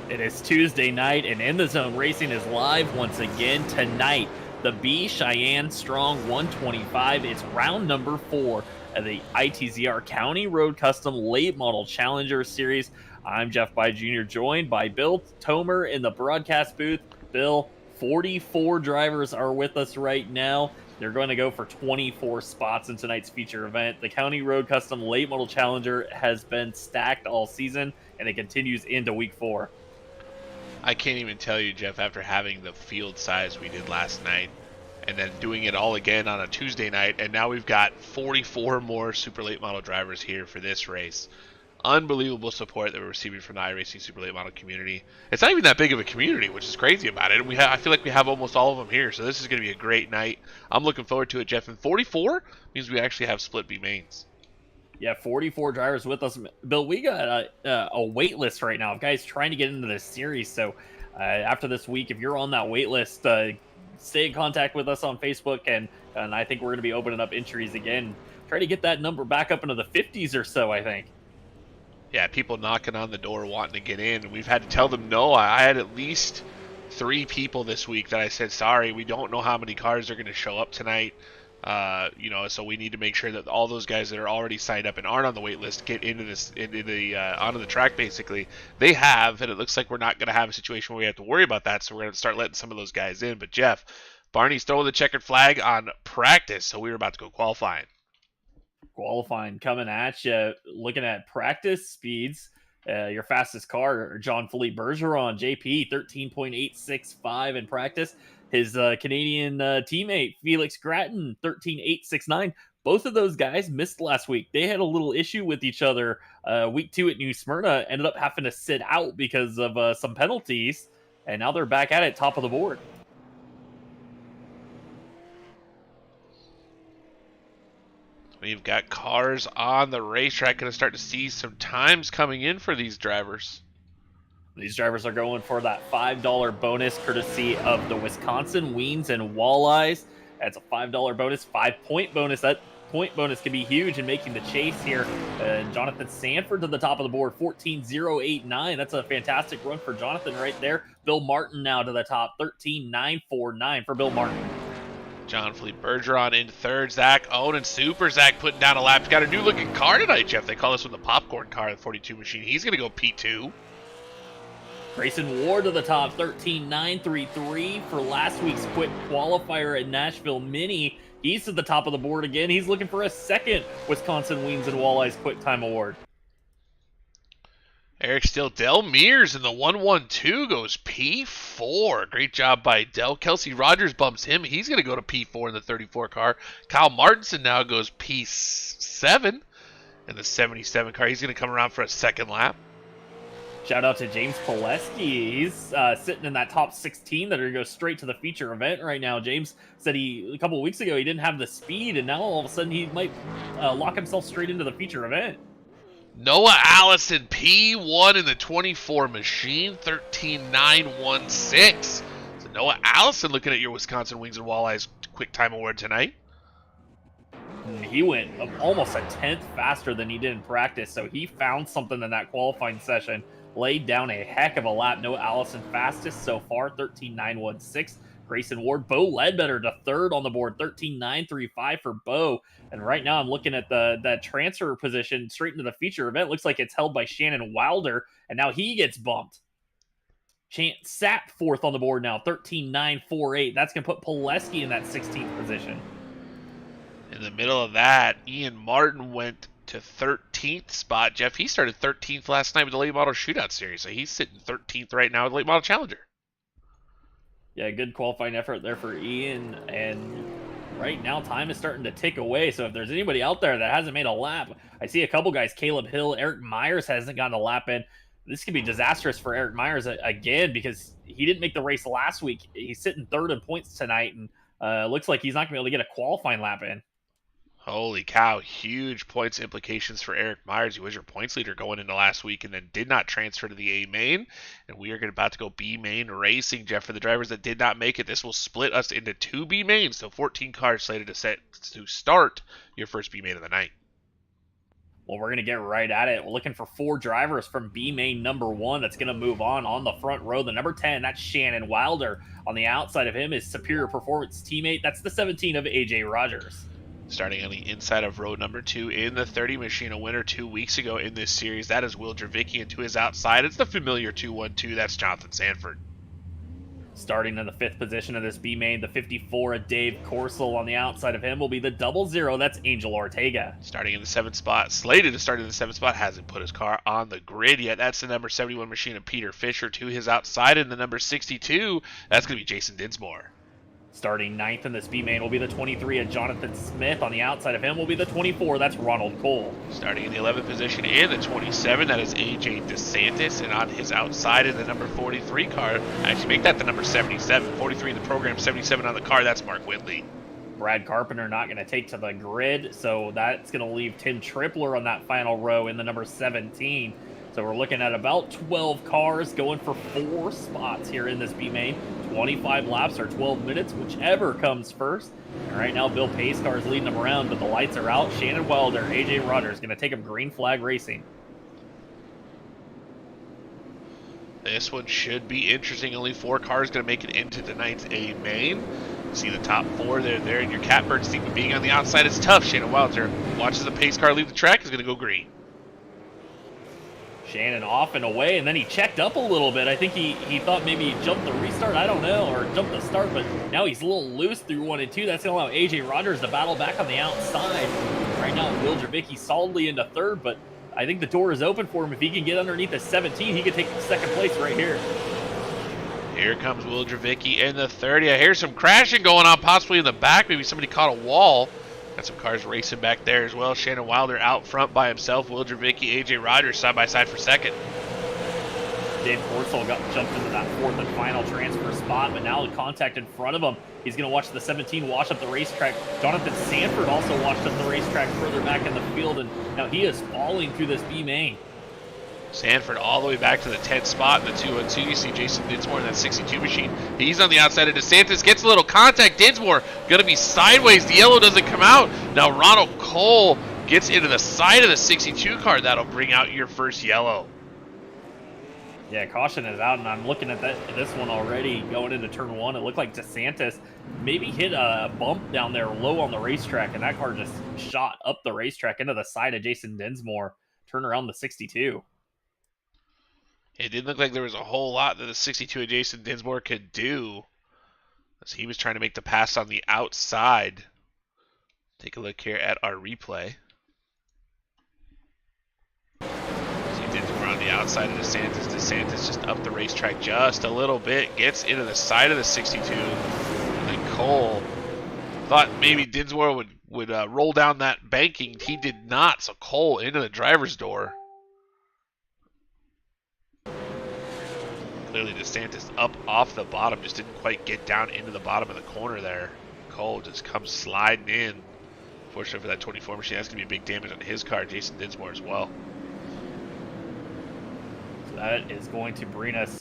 It is Tuesday night, and In the Zone Racing is live once again tonight. The B Schyenne Strong 125. It's round number 4 of the ITZR County Road Custom Late Model Challenger Series. I'm Jeff By Jr., joined by Bill Tomer in the broadcast booth. Bill, 44 drivers are with us right now. They're going to go for 24 spots in tonight's feature event. The County Road Custom Late Model Challenger has been stacked all season, and it continues into week 4. I can't even tell you, Jeff, after having the field size we did last night and then doing it all again on a Tuesday night, and now we've got 44 more super late model drivers here for this race. Unbelievable support that we're receiving from the iRacing super late model community. It's not even that big of a community, which is crazy about it. And I feel like we have almost all of them here, so this is going to be a great night. I'm looking forward to it, Jeff. And 44 means we actually have split B mains. Yeah, 44 drivers with us. Bill, we got a wait list right now of guys trying to get into this series. So after this week, if you're on that wait list, stay in contact with us on Facebook. And I think we're going to be opening up entries again. Try to get that number back up into the 50s or so, I think. Yeah, people knocking on the door wanting to get in. We've had to tell them no. I had at least 3 people this week that I said, sorry, we don't know how many cars are going to show up tonight. So we need to make sure that all those guys that are already signed up and aren't on the wait list get onto the track. Basically, they have, and it looks like we're not going to have a situation where we have to worry about that. So we're going to start letting some of those guys in. But Jeff, Barney's throwing the checkered flag on practice, so we were about to go qualifying. Qualifying coming at you, looking at practice speeds. Your fastest car, Jean-Philippe Bergeron, JP, 13.865 in practice. His Canadian teammate, Felix Gratton, 13.869. Both of those guys missed last week. They had a little issue with each other week 2 at New Smyrna, ended up having to sit out because of some penalties, and now they're back at it, top of the board. We've got cars on the racetrack. Going to start to see some times coming in for these drivers. These drivers are going for that $5 bonus courtesy of the Wisconsin Weens and Walleyes. That's a $5 bonus, 5-point bonus. That point bonus can be huge in making the chase here. Jonathan Sanford to the top of the board, 14.089. That's a fantastic run for Jonathan right there. Bill Martin now to the top, 13.949 for Bill Martin. Jean-Philippe Bergeron in third. Zach Owen and Super Zach putting down a lap. He's got a new looking car tonight, Jeff. They call this one the popcorn car, the 42 machine. He's going to go P2. Grayson Ward to the top, 13.933 for last week's quick qualifier at Nashville Mini. He's to the top of the board again. He's looking for a second Wisconsin Weens and Walleyes Quick Time Award. Eric Steele, Del Mears in the 112 goes P4. Great job by Del. Kelsey Rogers bumps him. He's going to go to P4 in the 34 car. Kyle Martinson now goes P7 in the 77 car. He's going to come around for a second lap. Shout out to James Pileski. He's sitting in that top 16 that are going to go straight to the feature event right now. James said a couple of weeks ago he didn't have the speed, and now all of a sudden he might lock himself straight into the feature event. Noah Allison, P1 in the 24 machine, 13.916. So Noah Allison looking at your Wisconsin Weens and Walleyes Quick Time Award tonight. He went almost a tenth faster than he did in practice, so he found something in that qualifying session. Laid down a heck of a lap. Noah Allison fastest so far, 13.916. Grayson Ward, Bo Ledbetter to third on the board, 13.935 for Bo. And right now I'm looking at that transfer position straight into the feature event. Looks like it's held by Shannon Wilder, and now he gets bumped. Chance Sapp fourth on the board now, 13.948. That's going to put Pileski in that 16th position. In the middle of that, Ian Martin went to 13th spot. Jeff, he started 13th last night with the Late Model Shootout Series, so he's sitting 13th right now with the Late Model Challenger. Yeah, good qualifying effort there for Ian, and right now time is starting to tick away, so if there's anybody out there that hasn't made a lap, I see a couple guys, Caleb Hill, Eric Myers hasn't gotten a lap in. This could be disastrous for Eric Myers again because he didn't make the race last week. He's sitting third in points tonight, and looks like he's not going to be able to get a qualifying lap in. Holy cow, huge points implications for Eric Myers. He was your points leader going into last week and then did not transfer to the A main. And we are about to go B main racing, Jeff. For the drivers that did not make it, this will split us into 2 B mains. So 14 cars slated to start your first B main of the night. Well, we're going to get right at it. We're looking for 4 drivers from B main number 1 that's going to move on the front row. The number 10, that's Shannon Wilder. On the outside of him is Superior Performance teammate. That's the 17 of AJ Rogers. Starting on the inside of row number 2 in the 30 machine, a winner 2 weeks ago in this series. That is Will Dravicki, and to his outside, it's the familiar 212. That's Jonathan Sanford. Starting in the 5th position of this B main, the 54 of Dave Corsel. On the outside of him will be the 00. That's Angel Ortega. Starting in the 7th spot, slated to start in the 7th spot, hasn't put his car on the grid yet. That's the number 71 machine of Peter Fisher. To his outside in the number 62, that's going to be Jason Dinsmore. Starting 9th in this B main will be the 23 of Jonathan Smith. On the outside of him will be the 24. That's Ronald Cole. Starting in the 11th position in the 27, that is AJ DeSantis. And on his outside in the number 43 car, actually make that the number 77. 43 in the program, 77 on the car, that's Mark Whitley. Brad Carpenter not going to take to the grid, so that's going to leave Tim Tripler on that final row in the number 17. So we're looking at about 12 cars going for 4 spots here in this B main. 25 laps or 12 minutes, whichever comes first. And right now, Bill Pacecar is leading them around, but the lights are out. Shannon Wilder, AJ Rogers, going to take him green flag racing. This one should be interesting. Only 4 cars going to make it into tonight's A main. See the top 4 there in your catbird seat, but being on the outside is tough. Shannon Wilder watches the pace car leave the track, is going to go green. Shannon off and away, and then he checked up a little bit. I think he thought maybe he jumped the restart, I don't know, or jumped the start, but now he's a little loose through 1 and 2. That's going to allow AJ Rogers to battle back on the outside. Right now, Will Dravicki solidly into 3rd, but I think the door is open for him. If he can get underneath the 17, he could take 2nd place right here. Here comes Will Dravicki in the 30. I hear some crashing going on, possibly in the back. Maybe somebody caught a wall. Got some cars racing back there as well. Shannon Wilder out front by himself. Will Dravicki, AJ Rogers side by side for 2nd. Dave Porcel jumped into that 4th and final transfer spot, but now the contact in front of him. He's going to watch the 17 wash up the racetrack. Jonathan Sanford also washed up the racetrack further back in the field, and now he is falling through this B main. Sanford all the way back to the 10th spot in the 212. You see Jason Dinsmore in that 62 machine. He's on the outside of DeSantis. Gets a little contact. Dinsmore going to be sideways. The yellow doesn't come out. Now Ronald Cole gets into the side of the 62 car. That'll bring out your first yellow. Yeah, caution is out, and I'm looking at this one already going into turn 1. It looked like DeSantis maybe hit a bump down there low on the racetrack, and that car just shot up the racetrack into the side of Jason Dinsmore. Turn around the 62. It didn't look like there was a whole lot that the 62 of Jason Dinsmore could do, as he was trying to make the pass on the outside. Take a look here at our replay. See Dinsmore on the outside of DeSantis. DeSantis just up the racetrack just a little bit, gets into the side of the 62. And then Cole thought maybe Dinsmore would roll down that banking. He did not, so Cole into the driver's door. Clearly DeSantis up off the bottom, just didn't quite get down into the bottom of the corner there. Cole just comes sliding in. Fortunately for that 24 machine, that's going to be big damage on his car, Jason Dinsmore as well. So that is going to bring us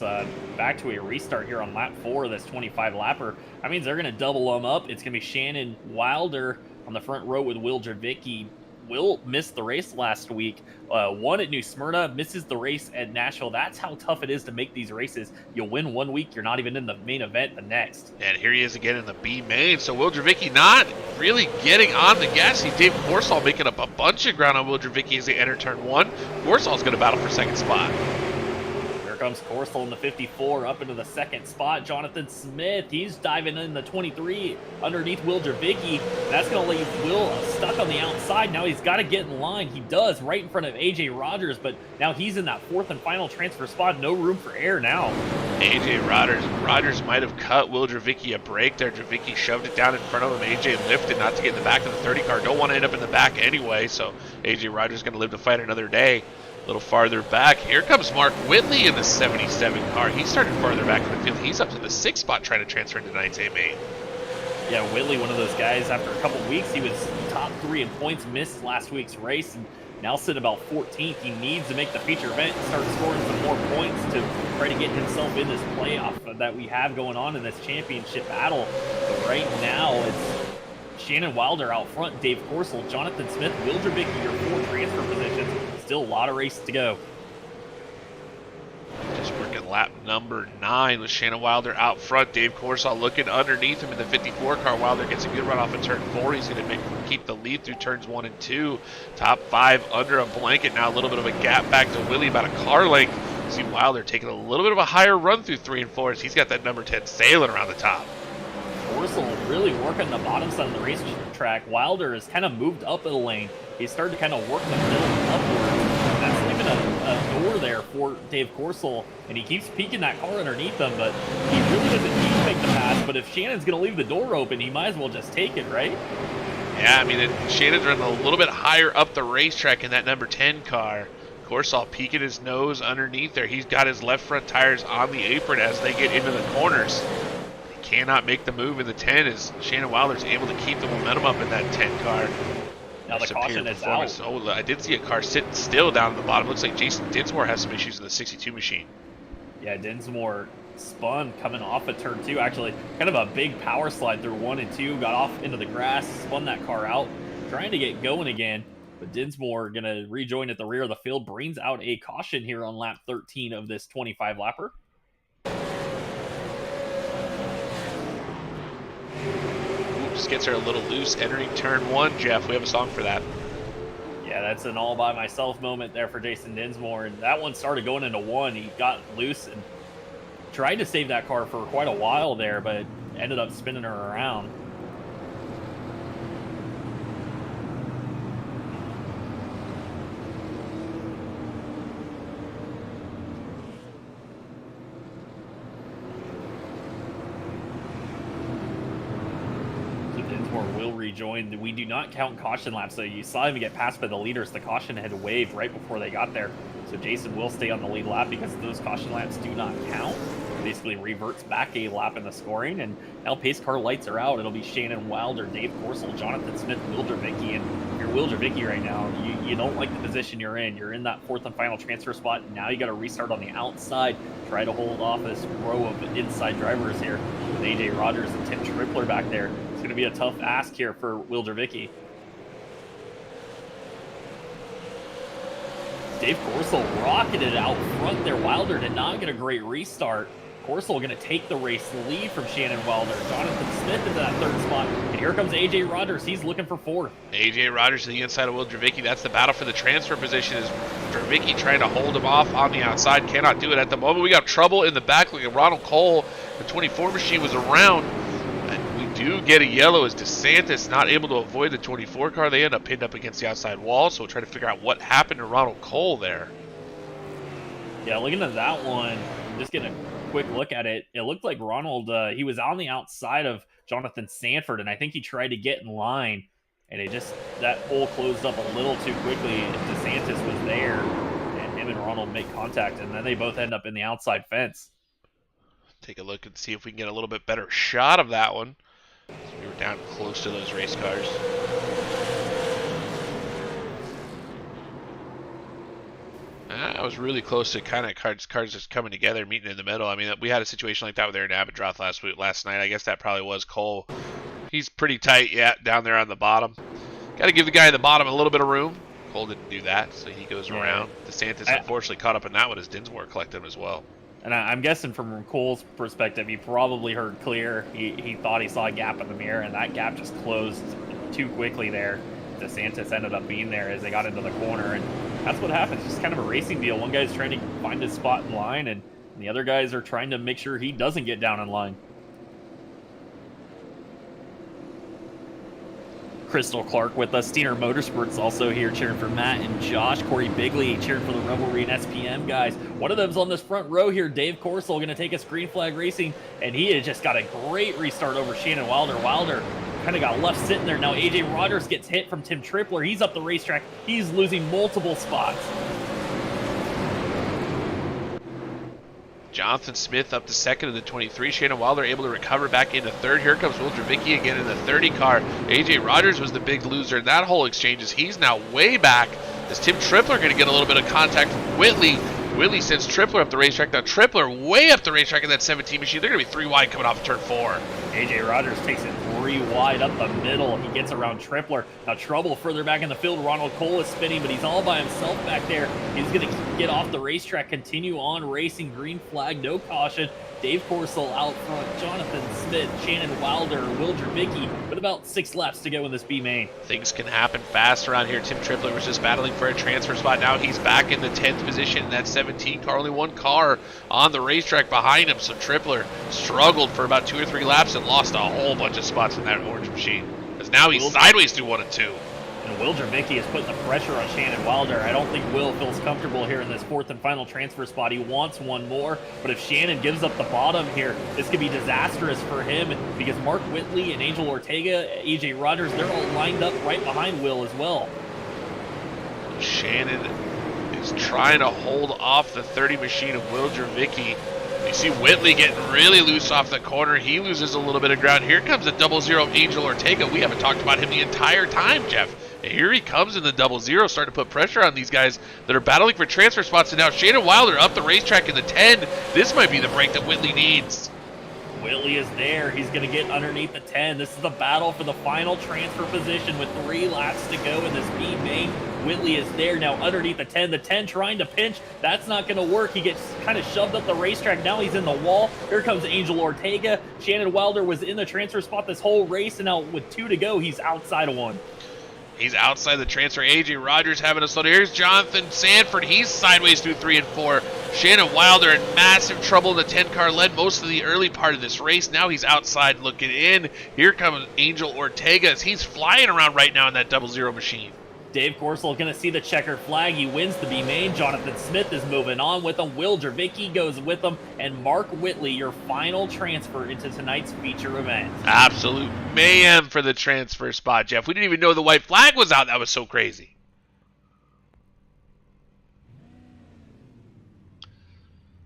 back to a restart here on lap 4 of this 25 lapper. That means they're going to double them up. It's going to be Shannon Wilder on the front row with Will Dravicki. Will missed the race last week, won at New Smyrna, misses the race at Nashville. That's how tough it is to make these races. You'll win 1 week, you're not even in the main event the next. And here he is again in the B main. So Will Dravicki not really getting on the gas. See Dave Corsall making up a bunch of ground on Will Dravicki as they enter turn 1. Corsall's going to battle for 2nd spot. Comes Corsel in the 54 up into the 2nd spot. Jonathan Smith, he's diving in the 23 underneath Will Dravicki. That's going to leave Will stuck on the outside. Now he's got to get in line. He does right in front of AJ Rogers, but now he's in that 4th and final transfer spot. No room for air now. AJ Rogers might have cut Will Dravicki a break there. Dravicki shoved it down in front of him. AJ lifted not to get in the back of the 30 car. Don't want to end up in the back anyway, so AJ Rogers going to live to fight another day. A little farther back, here comes Mark Whitley in the 77 car. He started farther back in the field. He's up to the 6th spot trying to transfer into tonight's A main. Yeah, Whitley, one of those guys, after a couple weeks, he was top 3 in points, missed last week's race, and now sitting about 14th. He needs to make the feature event and start scoring some more points to try to get himself in this playoff that we have going on in this championship battle. But right now, it's Shannon Wilder out front, Dave Corsel, Jonathan Smith, Will Drabicki, your 4 transfer positions. Still a lot of race to go. Just working lap number 9 with Shannon Wilder out front. Dave Corsel looking underneath him in the 54 car. Wilder gets a good run off of turn 4. He's going to keep the lead through turns 1 and 2. Top 5 under a blanket. Now a little bit of a gap back to Whitley, about a car length. See Wilder taking a little bit of a higher run through 3 and 4 as he's got that number 10 sailing around the top. Corsel really working the bottom side of the racetrack. Wilder has kind of moved up the lane. He started to kind of work the middle upwards. That's leaving a door there for Dave Corsel, and he keeps peeking that car underneath him, but he really doesn't need to make the pass. But if Shannon's going to leave the door open, he might as well just take it, right? Yeah, I mean, Shannon's running a little bit higher up the racetrack in that number 10 car. Corsel peeking his nose underneath there. He's got his left front tires on the apron as they get into the corners. He cannot make the move in the 10 as Shannon Wilder's able to keep the momentum up in that 10 car. Now the caution is out. Oh, I did see a car sitting still down at the bottom. Looks like Jason Dinsmore has some issues in the 62 machine. Yeah, Dinsmore spun coming off of turn 2. Actually, kind of a big power slide through 1 and 2. Got off into the grass, spun that car out, trying to get going again. But Dinsmore going to rejoin at the rear of the field. Brings out a caution here on lap 13 of this 25-lapper. Just gets her a little loose entering turn 1. Jeff, we have a song for that. Yeah, that's an all-by-myself moment there for Jason Dinsmore. And that one started going into 1. He got loose and tried to save that car for quite a while there, but ended up spinning her around. Will rejoin. We do not count caution laps, so you saw him get passed by the leaders. The caution had waved right before they got there, so Jason will stay on the lead lap because those caution laps do not count. Basically reverts back a lap in the scoring, and now pace car lights are out. It'll be Shannon Wilder, Dave Corsel, Jonathan Smith, Will Drabicki, and if you're Will Drabicki right now, you don't like the position you're in. You're in that 4th and final transfer spot. Now you got to restart on the outside, try to hold off this row of inside drivers here with AJ Rogers and Tim Tripler back there. It's going to be a tough ask here for Will Drabicki. Dave Corsel rocketed out front there. Wilder did not get a great restart. Corsel going to take the race lead from Shannon Wilder. Jonathan Smith into that 3rd spot. And here comes AJ Rogers. He's looking for 4th. AJ Rogers to the inside of Will Drabicki. That's the battle for the transfer position. Is Drabicki trying to hold him off on the outside. Cannot do it at the moment. We got trouble in the back. Look at Ronald Cole. The 24 machine was around. And we do get a yellow as DeSantis not able to avoid the 24 car. They end up pinned up against the outside wall. So we'll try to figure out what happened to Ronald Cole there. Yeah, looking at that one, just getting a quick look at it, it looked like Ronald, he was on the outside of Jonathan Sanford, and I think he tried to get in line, and it just, that hole closed up a little too quickly. DeSantis was there, and him and Ronald make contact, and then they both end up in the outside fence. Take a look and see if we can get a little bit better shot of that one. So we were down close to those race cars. I was really close to kind of cars just coming together, meeting in the middle. I mean, we had a situation like that with Aaron Abendroth last night. I guess that probably was Cole. He's pretty tight, yeah, down there on the bottom. Got to give the guy at the bottom a little bit of room. Cole didn't do that, so he goes around. DeSantis unfortunately caught up in that one as Dinsmore collected him as well. And I'm guessing from Cole's perspective, he probably heard clear. He thought he saw a gap in the mirror, and that gap just closed too quickly there. DeSantis ended up being there as they got into the corner, and that's what happens. Just kind of a racing deal. One guy's trying to find his spot in line, and the other guys are trying to make sure he doesn't get down in line. Crystal Clark with us. Steiner Motorsports also here cheering for Matt and Josh. Corey Bigley cheering for the Revelry and SPM guys. One of them's on this front row here. Dave Corsel going to take us Green Flag Racing, and he has just got a great restart over Shannon Wilder. Wilder kind of got left sitting there. Now AJ Rogers gets hit from Tim Tripler. He's up the racetrack. He's losing multiple spots. Jonathan Smith up to 2nd in the 23. Shannon Wilder able to recover back into 3rd. Here comes Will Drabicki again in the 30 car. AJ Rogers was the big loser in that whole exchange as he's now way back. Is Tim Tripler going to get a little bit of contact from Whitley? Whitley sends Tripler up the racetrack. Now Tripler way up the racetrack in that 17 machine. They're going to be 3 wide coming off of turn 4. AJ Rogers takes it 3 wide up the middle. He gets around Tripler. Now trouble further back in the field. Ronald Cole is spinning, but he's all by himself back there. He's going to get off the racetrack, continue on racing. Green flag, no caution. Dave Corsell out front, Jonathan Smith, Shannon Wilder, Will Dravicki with about 6 laps to go in this B main. Things can happen fast around here. Tim Tripler was just battling for a transfer spot. Now he's back in the 10th position in that 17 car. Only one car on the racetrack behind him. So Tripler struggled for about 2 or 3 laps and lost a whole bunch of spots in that orange machine. Because now he's sideways through 1 and 2. And Will Dravicki is putting the pressure on Shannon Wilder. I don't think Will feels comfortable here in this 4th and final transfer spot. He wants one more, but if Shannon gives up the bottom here, this could be disastrous for him because Mark Whitley and Angel Ortega, AJ Rogers, they're all lined up right behind Will as well. Shannon is trying to hold off the 30 machine of Will Dravicki. You see Whitley getting really loose off the corner. He loses a little bit of ground. Here comes the 00 of Angel Ortega. We haven't talked about him the entire time, Jeff. Here he comes in the 00, starting to put pressure on these guys that are battling for transfer spots. And now Shannon Wilder up the racetrack in the 10. This might be the break that Whitley needs. Whitley is there. He's going to get underneath the 10. This is the battle for the final transfer position with 3 laps to go in this B main. Whitley is there now underneath the 10. The 10 trying to pinch. That's not going to work. He gets kind of shoved up the racetrack. Now he's in the wall. Here comes Angel Ortega. Shannon Wilder was in the transfer spot this whole race, and now with 2 to go, he's outside of 1. He's outside the transfer. AJ Rogers having a slow. Here's Jonathan Sanford. He's sideways through 3 and 4. Shannon Wilder in massive trouble in the 10 car. Led most of the early part of this race. Now he's outside looking in. Here comes Angel Ortega as he's flying around right now in that 00 machine. Dave Corsell going to see the checkered flag. He wins the B main. Jonathan Smith is moving on with him. Will Dravicki goes with him. And Mark Whitley, your final transfer into tonight's feature event. Absolute mayhem for the transfer spot, Jeff. We didn't even know the white flag was out. That was so crazy.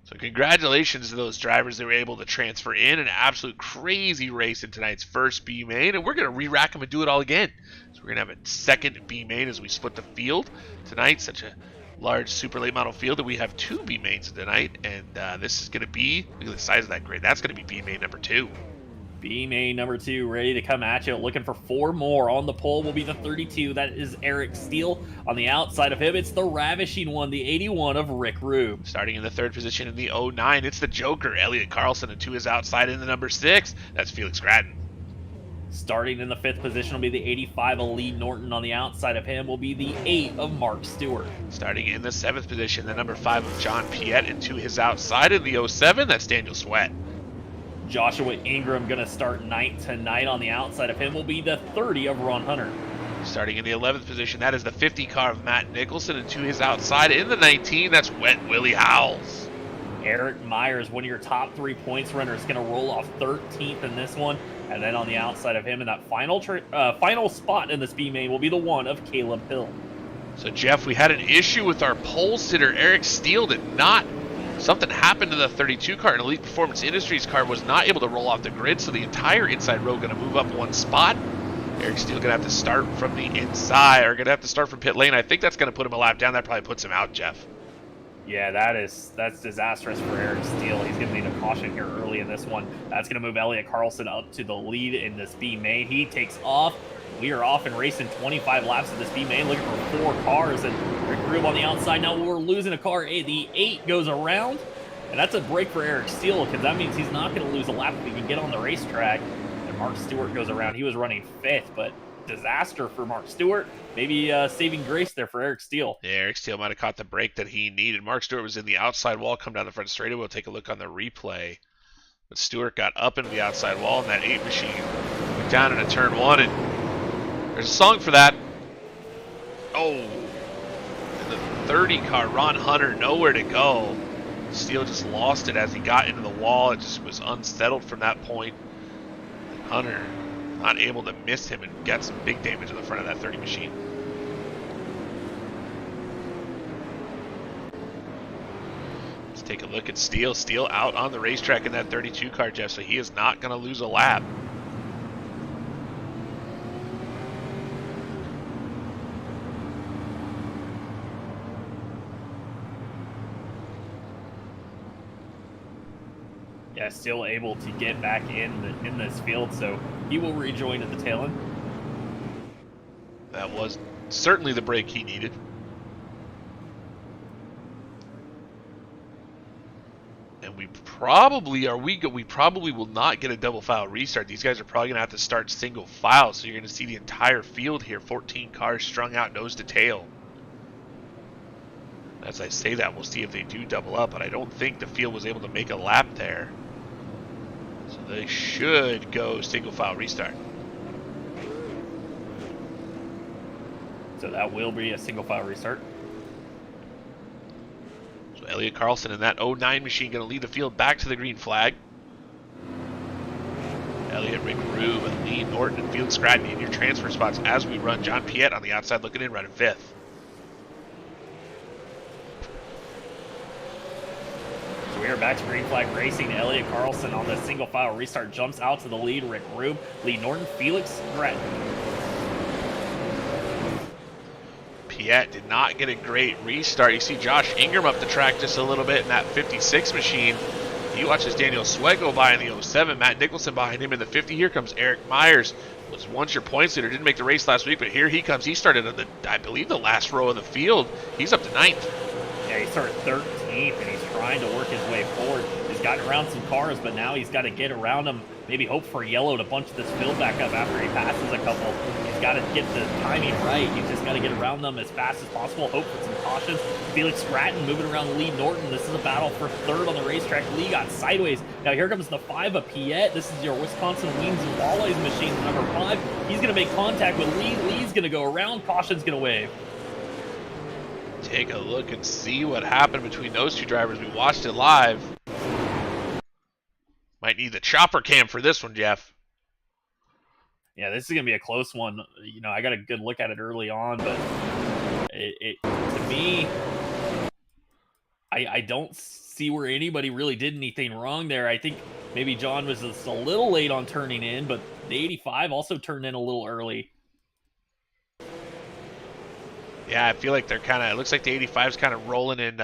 So congratulations to those drivers that were able to transfer in. An absolute crazy race in tonight's first B main. And we're going to re-rack them and do it all again. So we're going to have a second B main as we split the field tonight. Such a large super late model field that we have 2 B mains tonight. And this is going to be, look at the size of that grid. That's going to be B main number 2. B main number 2 ready to come at you, looking for 4 more. On the pole will be the 32. That is Eric Steele. On the outside of him, it's the ravishing one, the 81 of Rick Rube. Starting in the 3rd position in the 09, it's the Joker, Elliot Carlson, and to his outside in the number 6, that's Felix Gratton. Starting in the 5th position will be the 85 of Lee Norton. On the outside of him will be the 8 of Mark Stewart. Starting in the 7th position, the number 5 of John Piette, and to his outside in the 07, that's Daniel Sweat. Joshua Ingram going to start 9th tonight. On the outside of him will be the 30 of Ron Hunter. Starting in the 11th position, that is the 50 car of Matt Nicholson, and to his outside in the 19, that's Wet Willie Howells. Eric Myers, one of your top 3 points runners, going to roll off 13th in this one. And then on the outside of him in that final spot in this B main will be the 1 of Caleb Hill. So Jeff, we had an issue with our pole sitter, Eric Steele, did not. Something happened to the 32 car, and Elite Performance Industries car was not able to roll off the grid, so the entire inside row going to move up 1 spot. Eric Steele going to have to start from the inside, or going to have to start from pit lane. I think that's going to put him a lap down. That probably puts him out, Jeff. Yeah, that's disastrous for Eric Steele. He's going to need a caution here early in this one. That's going to move Elliot Carlson up to the lead in this B main. He takes off. We are off and racing 25 laps of this B main, looking for 4 cars, and Rick Rube on the outside. Now we're losing a car. The 8 goes around, and that's a break for Eric Steele because that means he's not going to lose a lap if he can get on the racetrack. And Mark Stewart goes around. He was running 5th, but disaster for Mark Stewart. Maybe saving grace there for Eric Steele. Yeah, Eric Steele might have caught the break that he needed. Mark Stewart was in the outside wall, come down the front straightaway. We'll take a look on the replay. But Stewart got up into the outside wall in that 8 machine. Went down into turn 1, and there's a song for that. Oh, and the 30 car, Ron Hunter, nowhere to go. Steele just lost it as he got into the wall. It just was unsettled from that point. Hunter not able to miss him and got some big damage in the front of that 30 machine. Let's take a look at Steele. Steele out on the racetrack in that 32 car, Jeff, so he is not going to lose a lap. Yeah, still able to get back in this field, so he will rejoin at the tail end. That was certainly the break he needed. And we probably will not get a double file restart. These guys are probably gonna have to start single file, so you're gonna see the entire field here, 14 cars strung out nose to tail. As I say that, we'll see if they do double up, but I don't think the field was able to make a lap there. So they should go single file restart. So that will be a single file restart. So Elliott Carlson in that 09 machine going to lead the field back to the green flag. Elliott, Rick Rube, and Lee Norton and Felix Gratton in your transfer spots as we run John Piet on the outside looking in right in fifth. We are back to green flag racing. Elliott Carlson on the single file restart jumps out to the lead. Rick Rube, Lee Norton, Felix Gratton. Piet did not get a great restart. You see Josh Ingram up the track just a little bit in that 56 machine. He watches Daniel Sweat go by in the 07. Matt Nicholson behind him in the 50. Here comes Eric Myers. Was once your points leader. Didn't make the race last week, but here he comes. He started at I believe the last row of the field. He's up to 9th. Yeah, he started 13th, and he's trying to work his way forward. He's gotten around some cars, but now he's got to get around them. Maybe hope for yellow to bunch this field back up after he passes a couple. He's got to get the timing right. He's just got to get around them as fast as possible. Hope for some cautions. Felix Stratton moving around Lee Norton. This is a battle for third on the racetrack. Lee got sideways. Now here comes the 5 of Piet. This is your Wisconsin Weens and Walleyes machine, number 5. He's going to make contact with Lee. Lee's going to go around. Caution's going to wave. Take a look and see what happened between those two drivers. We watched it live. Might need the chopper cam for this one, Jeff. Yeah, this is going to be a close one. You know, I got a good look at it early on, but to me, I don't see where anybody really did anything wrong there. I think maybe John was just a little late on turning in, but the 85 also turned in a little early. Yeah, I feel like they're kind of, it looks like the 85 is kind of rolling in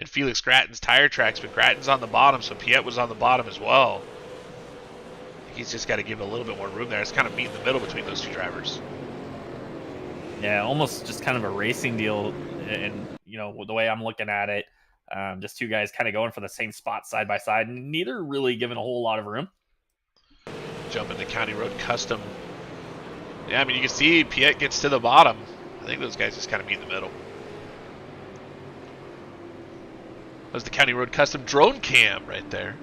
Felix Gratton's tire tracks, but Gratton's on the bottom, so Piet was on the bottom as well. He's just got to give it a little bit more room there. It's kind of meet in the middle between those two drivers. Yeah, almost just kind of a racing deal, and you know, the way I'm looking at it, just two guys kind of going for the same spot side by side, and neither really given a whole lot of room. Jump into County Road Custom. Yeah, I mean, you can see Piet gets to the bottom. I think those guys just kind of meet in the middle. That was the County Road Custom drone cam right there.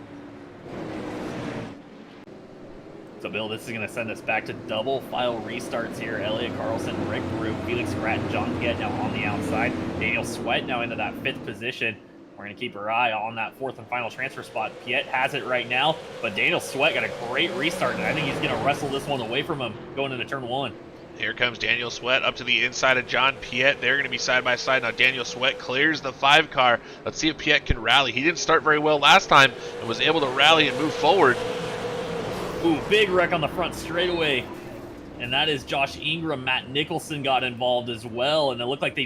So, Bill, this is going to send us back to double file restarts here. Elliott Carlson, Rick Rube, Felix Gratton, John Piet now on the outside. Daniel Sweat now into that 5th position. We're going to keep our eye on that 4th and final transfer spot. Piet has it right now, but Daniel Sweat got a great restart, and I think he's going to wrestle this one away from him going into turn 1. Here comes Daniel Sweat up to the inside of John Piet. They're going to be side by side. Now Daniel Sweat clears the 5 car. Let's see if Piet can rally. He didn't start very well last time and was able to rally and move forward. Ooh, big wreck on the front straightaway. And that is Josh Ingram. Matt Nicholson got involved as well. And it looked like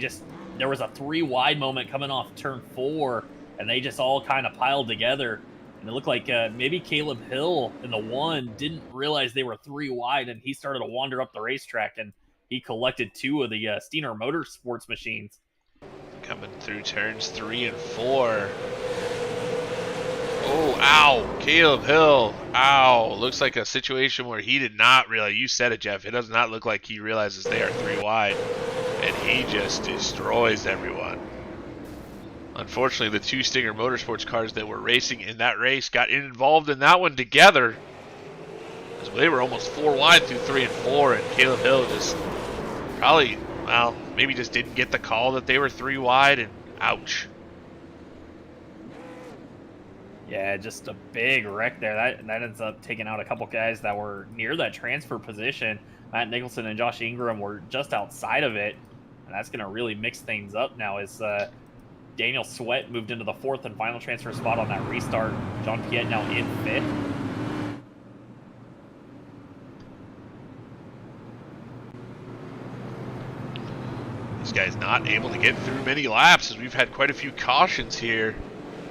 there was a 3 wide moment coming off turn 4. And they just all kind of piled together. And it looked like maybe Caleb Hill in the 1 didn't realize they were 3 wide, and he started to wander up the racetrack, and he collected 2 of the Steiner Motorsports machines. Coming through turns 3 and 4. Oh, ow. Caleb Hill. Ow. Looks like a situation where he did not realize. You said it, Jeff. It does not look like he realizes they are 3 wide, and he just destroys everyone. Unfortunately, the 2 Stinger Motorsports cars that were racing in that race got involved in that one together. Because they were almost 4 wide through 3 and 4, and Caleb Hill just probably, well, maybe just didn't get the call that they were 3 wide, and ouch. Yeah, just a big wreck there. That ends up taking out a couple guys that were near that transfer position. Matt Nicholson and Josh Ingram were just outside of it, and that's going to really mix things up now as Daniel Sweat moved into the 4th and final transfer spot on that restart. John Piet now in 5th. These guys not able to get through many laps as we've had quite a few cautions here.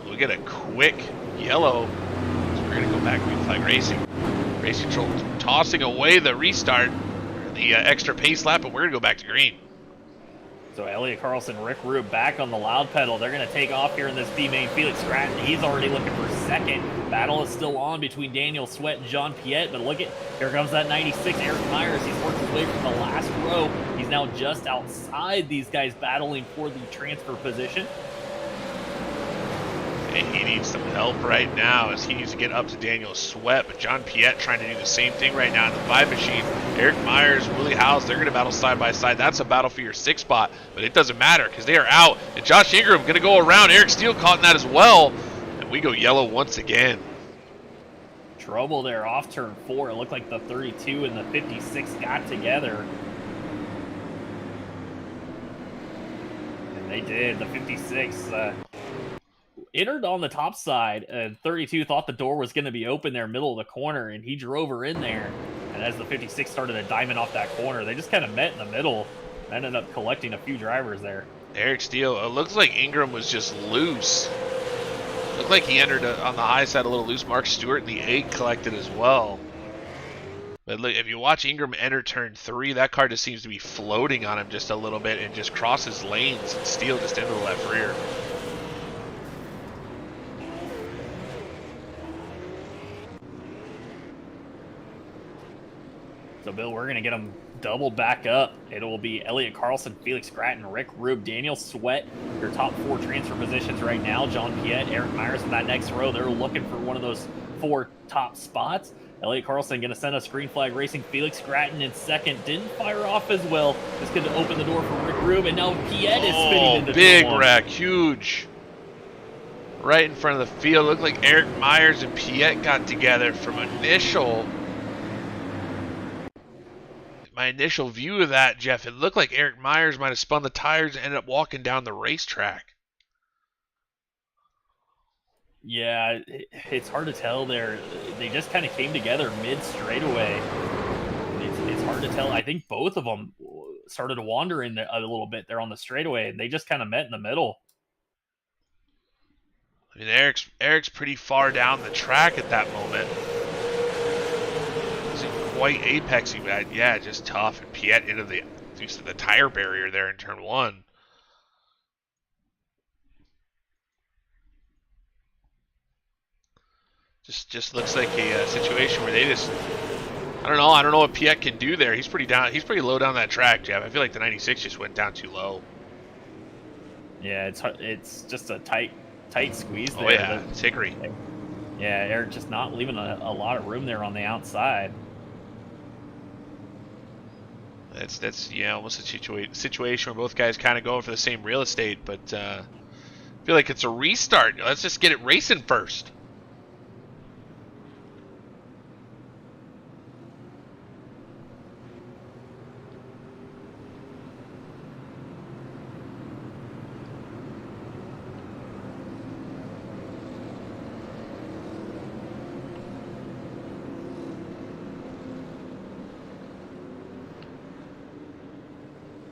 We'll get a quick yellow We're going to go back green flag racing. Race control tossing away the restart, the extra pace lap, and we're going to go back to green. So Elliott Carlson, Rick Rube back on the loud pedal. They're going to take off here in this B main. Felix Gratton, he's already looking for second. Battle is still on between Daniel Sweat and John Piette, but look at, here comes that 96, Eric Myers. He's worked his way from the last row. He's now just outside these guys battling for the transfer position. And he needs some help right now as he needs to get up to Daniel Sweat, but John Piette trying to do the same thing right now in the 5 machine. Eric Myers, Willie Howes, they're going to battle side by side. That's a battle for your 6 spot, but it doesn't matter because they are out. And Josh Ingram going to go around. Eric Steele caught in that as well. And we go yellow once again. Trouble there off turn 4. It looked like the 32 and the 56 got together. And they did. The 56 entered on the top side, and 32 thought the door was going to be open there, middle of the corner, and he drove her in there. And as the 56 started a diamond off that corner, they just kind of met in the middle. Ended up collecting a few drivers there. Eric Steele, it looks like Ingram was just loose. Looked like he entered on the high side a little loose. Mark Stewart in the 8 collected as well. But look, if you watch Ingram enter turn 3, that car just seems to be floating on him just a little bit and just crosses lanes, and Steele just into the left rear. So, Bill, we're going to get them doubled back up. It will be Elliott Carlson, Felix Gratton, Rick Rube, Daniel Sweat, your top 4 transfer positions right now. John Piette, Eric Myers in that next row. They're looking for one of those 4 top spots. Elliott Carlson going to send us green flag racing. Felix Gratton in second. Didn't fire off as well. Just going to open the door for Rick Rube. And now Piette is spinning into big turn 1. wreck. Huge. Right in front of the field. Looked like Eric Myers and Piette got together from my initial view of that, Jeff. It looked like Eric Myers might have spun the tires and ended up walking down the racetrack. Yeah, it's hard to tell there. They just kind of came together mid-straightaway. It's hard to tell. I think both of them started to wander in a little bit there on the straightaway, and they just kind of met in the middle. I mean, Eric's pretty far down the track at that moment. Quite apexing, but yeah, just tough. And Piette into the tire barrier there in turn 1. Just looks like a situation where they just, I don't know what Piette can do there. He's pretty low down that track, Jeff. I feel like the 96 just went down too low. Yeah, it's just a tight squeeze there. Oh yeah, it's hickory. Yeah, Eric just not leaving a lot of room there on the outside. That's almost a situation where both guys kind of going for the same real estate, but I feel like it's a restart. Let's just get it racing first.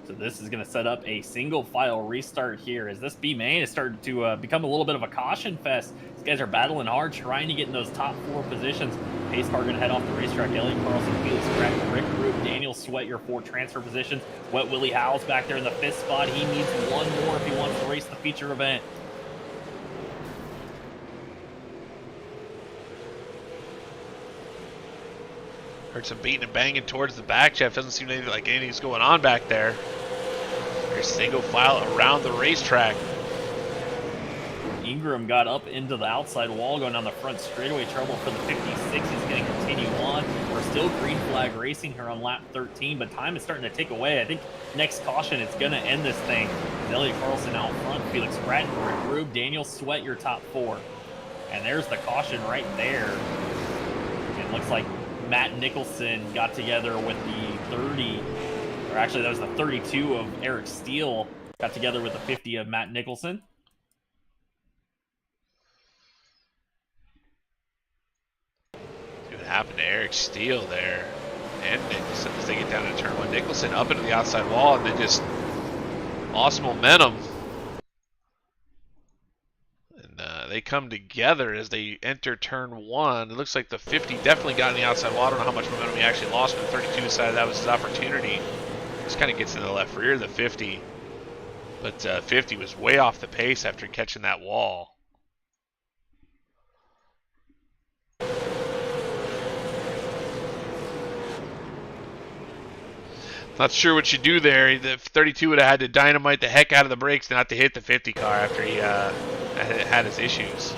So this is going to set up a single file restart here as this B main has started to become a little bit of a caution fest. These guys are battling hard, trying to get in those top 4 positions. Pace car going to head off the racetrack. Elliott Carlson, Felix Gratton, Rick Rube, Daniel Sweat, your 4 transfer positions. Wet Willie Howes back there in the 5th spot. He needs 1 more if he wants to race the feature event. Heard some beating and banging towards the back, Jeff. Doesn't seem like anything's going on back there. There's single file around the racetrack. Ingram got up into the outside wall going down the front straightaway. Trouble for the 56. He's going to continue on. We're still green flag racing here on lap 13, but time is starting to tick away. I think next caution, it's going to end this thing. Elliott Carlson out front, Felix Gratton, Rick Rube, Daniel Sweat, your top 4. And there's the caution right there. It looks like Matt Nicholson got together with the 30, or actually that was the 32 of Eric Steele, got together with the 50 of Matt Nicholson. See what happened to Eric Steele there. And Nicholson as they get down to turn 1. Nicholson up into the outside wall and then just lost momentum. And they come together as they enter turn 1. It looks like the 50 definitely got in the outside wall. I don't know how much momentum he actually lost, but the 32 decided that was his opportunity. Just kind of gets into the left rear of the 50. But 50 was way off the pace after catching that wall. Not sure what you do there. The 32 would have had to dynamite the heck out of the brakes not to hit the 50 car after he had his issues.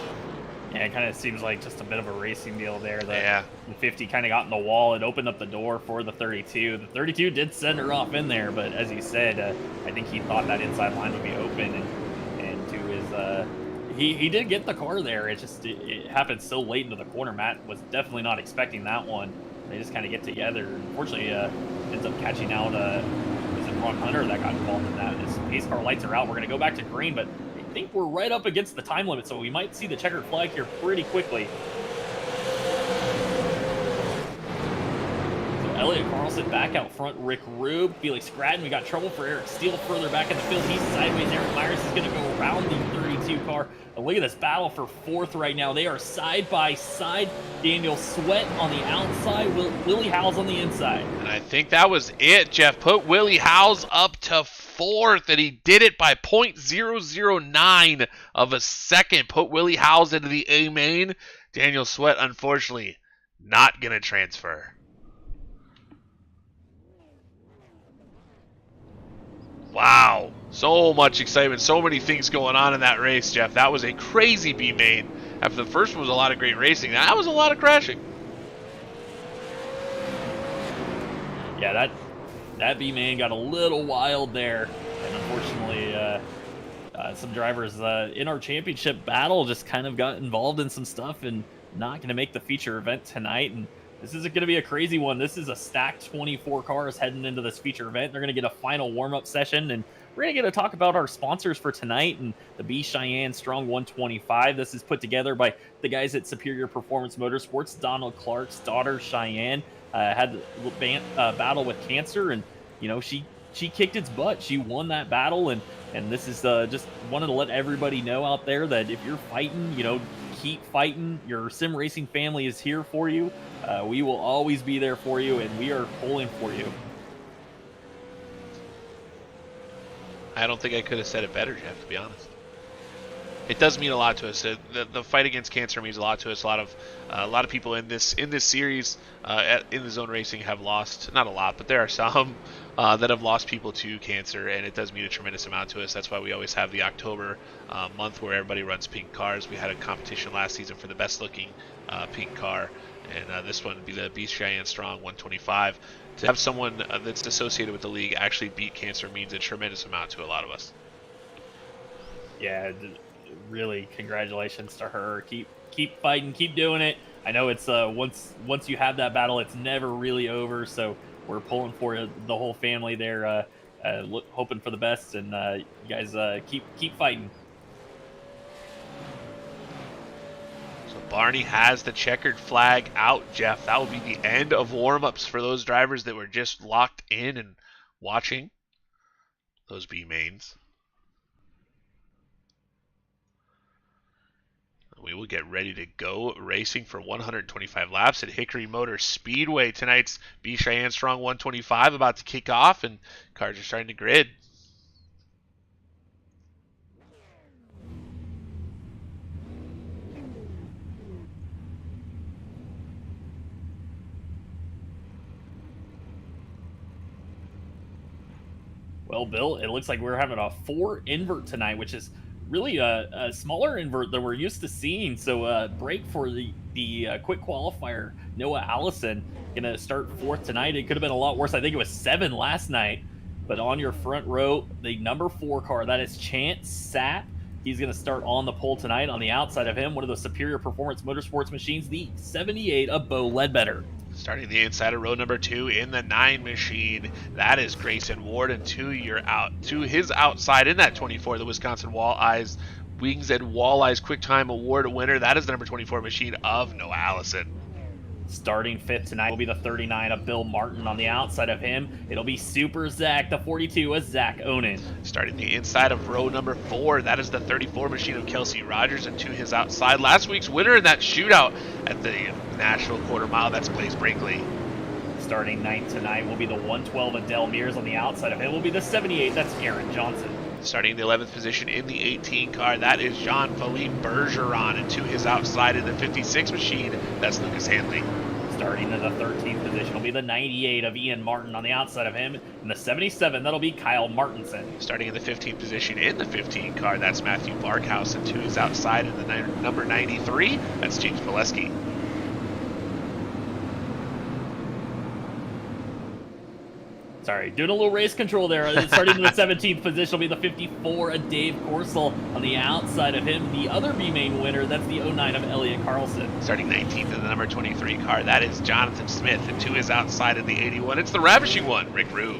Yeah, it kind of seems like just a bit of a racing deal there. Yeah. The 50 kind of got in the wall. It opened up the door for the 32. The 32 did send her off in there, but as you said, I think he thought that inside line would be open, and to his he did get the car there. It just it happened so late into the corner. Matt was definitely not expecting that one. They just kind of get together. Unfortunately, ends up catching out. Was it Ron Hunter that got involved in that? His pace car lights are out. We're going to go back to green, but I think we're right up against the time limit, so we might see the checkered flag here pretty quickly. So Elliott Carlson back out front. Rick Rube, Felix Gratton. We got trouble for Eric Steele further back in the field. He's sideways. Eric Myers is going to go around the 32 car. And look at this battle for fourth right now. They are side by side. Daniel Sweat on the outside, Willie Howes on the inside. And I think that was it, Jeff. Put Willie Howes up to fourth, and he did it by 0.009 of a second. Put Willie Howes into the A main. Daniel Sweat, unfortunately, not going to transfer. Wow. So much excitement, so many things going on in that race, Jeff. That was a crazy B main. After the first one was a lot of great racing, that was a lot of crashing. Yeah, that B main got a little wild there, and unfortunately, some drivers in our championship battle just kind of got involved in some stuff and not going to make the feature event tonight. And this is going to be a crazy one. This is a stacked 24 cars heading into this feature event. They're going to get a final warm-up session, and we're going to get to talk about our sponsors for tonight and the B Schyenne Strong 125. This is put together by the guys at Superior Performance Motorsports. Donald Clark's daughter, Schyenne, had a battle with cancer, and, you know, she kicked its butt. She won that battle, and this is just wanted to let everybody know out there that if you're fighting, you know, keep fighting. Your sim racing family is here for you. We will always be there for you, and we are pulling for you. I don't think I could have said it better, Jeff, to be honest. It does mean a lot to us. The fight against cancer means a lot to us. A lot of people in this series in the zone racing have lost, not a lot, but there are some that have lost people to cancer, and it does mean a tremendous amount to us. That's why we always have the October month where everybody runs pink cars. We had a competition last season for the best looking pink car, and this one would be the B Schyenne Strong 125. To have someone that's associated with the league actually beat cancer means a tremendous amount to a lot of us. Yeah, really, congratulations to her. Keep fighting, keep doing it. I know it's once you have that battle, it's never really over. So we're pulling for the whole family there, hoping for the best, and you guys keep fighting. Barney has the checkered flag out, Jeff. That will be the end of warm-ups for those drivers that were just locked in and watching those B mains. We will get ready to go racing for 125 laps at Hickory Motor Speedway. Tonight's B Schyenne Strong 125 about to kick off, and cars are starting to grid. Well, Bill, it looks like we're having a 4 invert tonight, which is really a smaller invert than we're used to seeing. So break for the quick qualifier. Noah Allison gonna start 4th tonight. It could have been a lot worse. I think it was 7 last night. But on your front row, the number 4 car, that is Chance Sapp. He's gonna start on the pole tonight. On the outside of him, one of the Superior Performance Motorsports machines, the 78 of Bo Ledbetter. Starting the inside of row number 2 in the 9 machine, that is Grayson Ward, and to his outside in that 24, the Wisconsin Walleyes Wings and Walleyes Quick Time Award winner. That is the number 24 machine of Noah Allison. Starting fifth tonight will be the 39 of Bill Martin. On the outside of him, it'll be Super Zach, the 42 of Zach Onan. Starting the inside of row number 4, that is the 34 machine of Kelsey Rogers, and to his outside, last week's winner in that shootout at the Nashville quarter mile, that's Blaze Brinkley. Starting ninth tonight will be the 112 of Del Mears. On the outside of him will be the 78, that's Aaron Johnson. Starting in the 11th position in the 18 car, that is Jean-Philippe Bergeron, and to his outside in the 56 machine, that's Lucas Hanley. Starting in the 13th position will be the 98 of Ian Martin. On the outside of him, in the 77, that'll be Kyle Martinson. Starting in the 15th position in the 15 car, that's Matthew Barkhouse, and to his outside in the number 93, that's James Pileski. Sorry, doing a little race control there. Starting in the 17th position will be the 54 of Dave Corsell. On the outside of him, the other B-main winner, that's the 09 of Elliot Carlson. Starting 19th in the number 23 car, that is Jonathan Smith, and to his outside in the 81, it's the ravishing one, Rick Rue.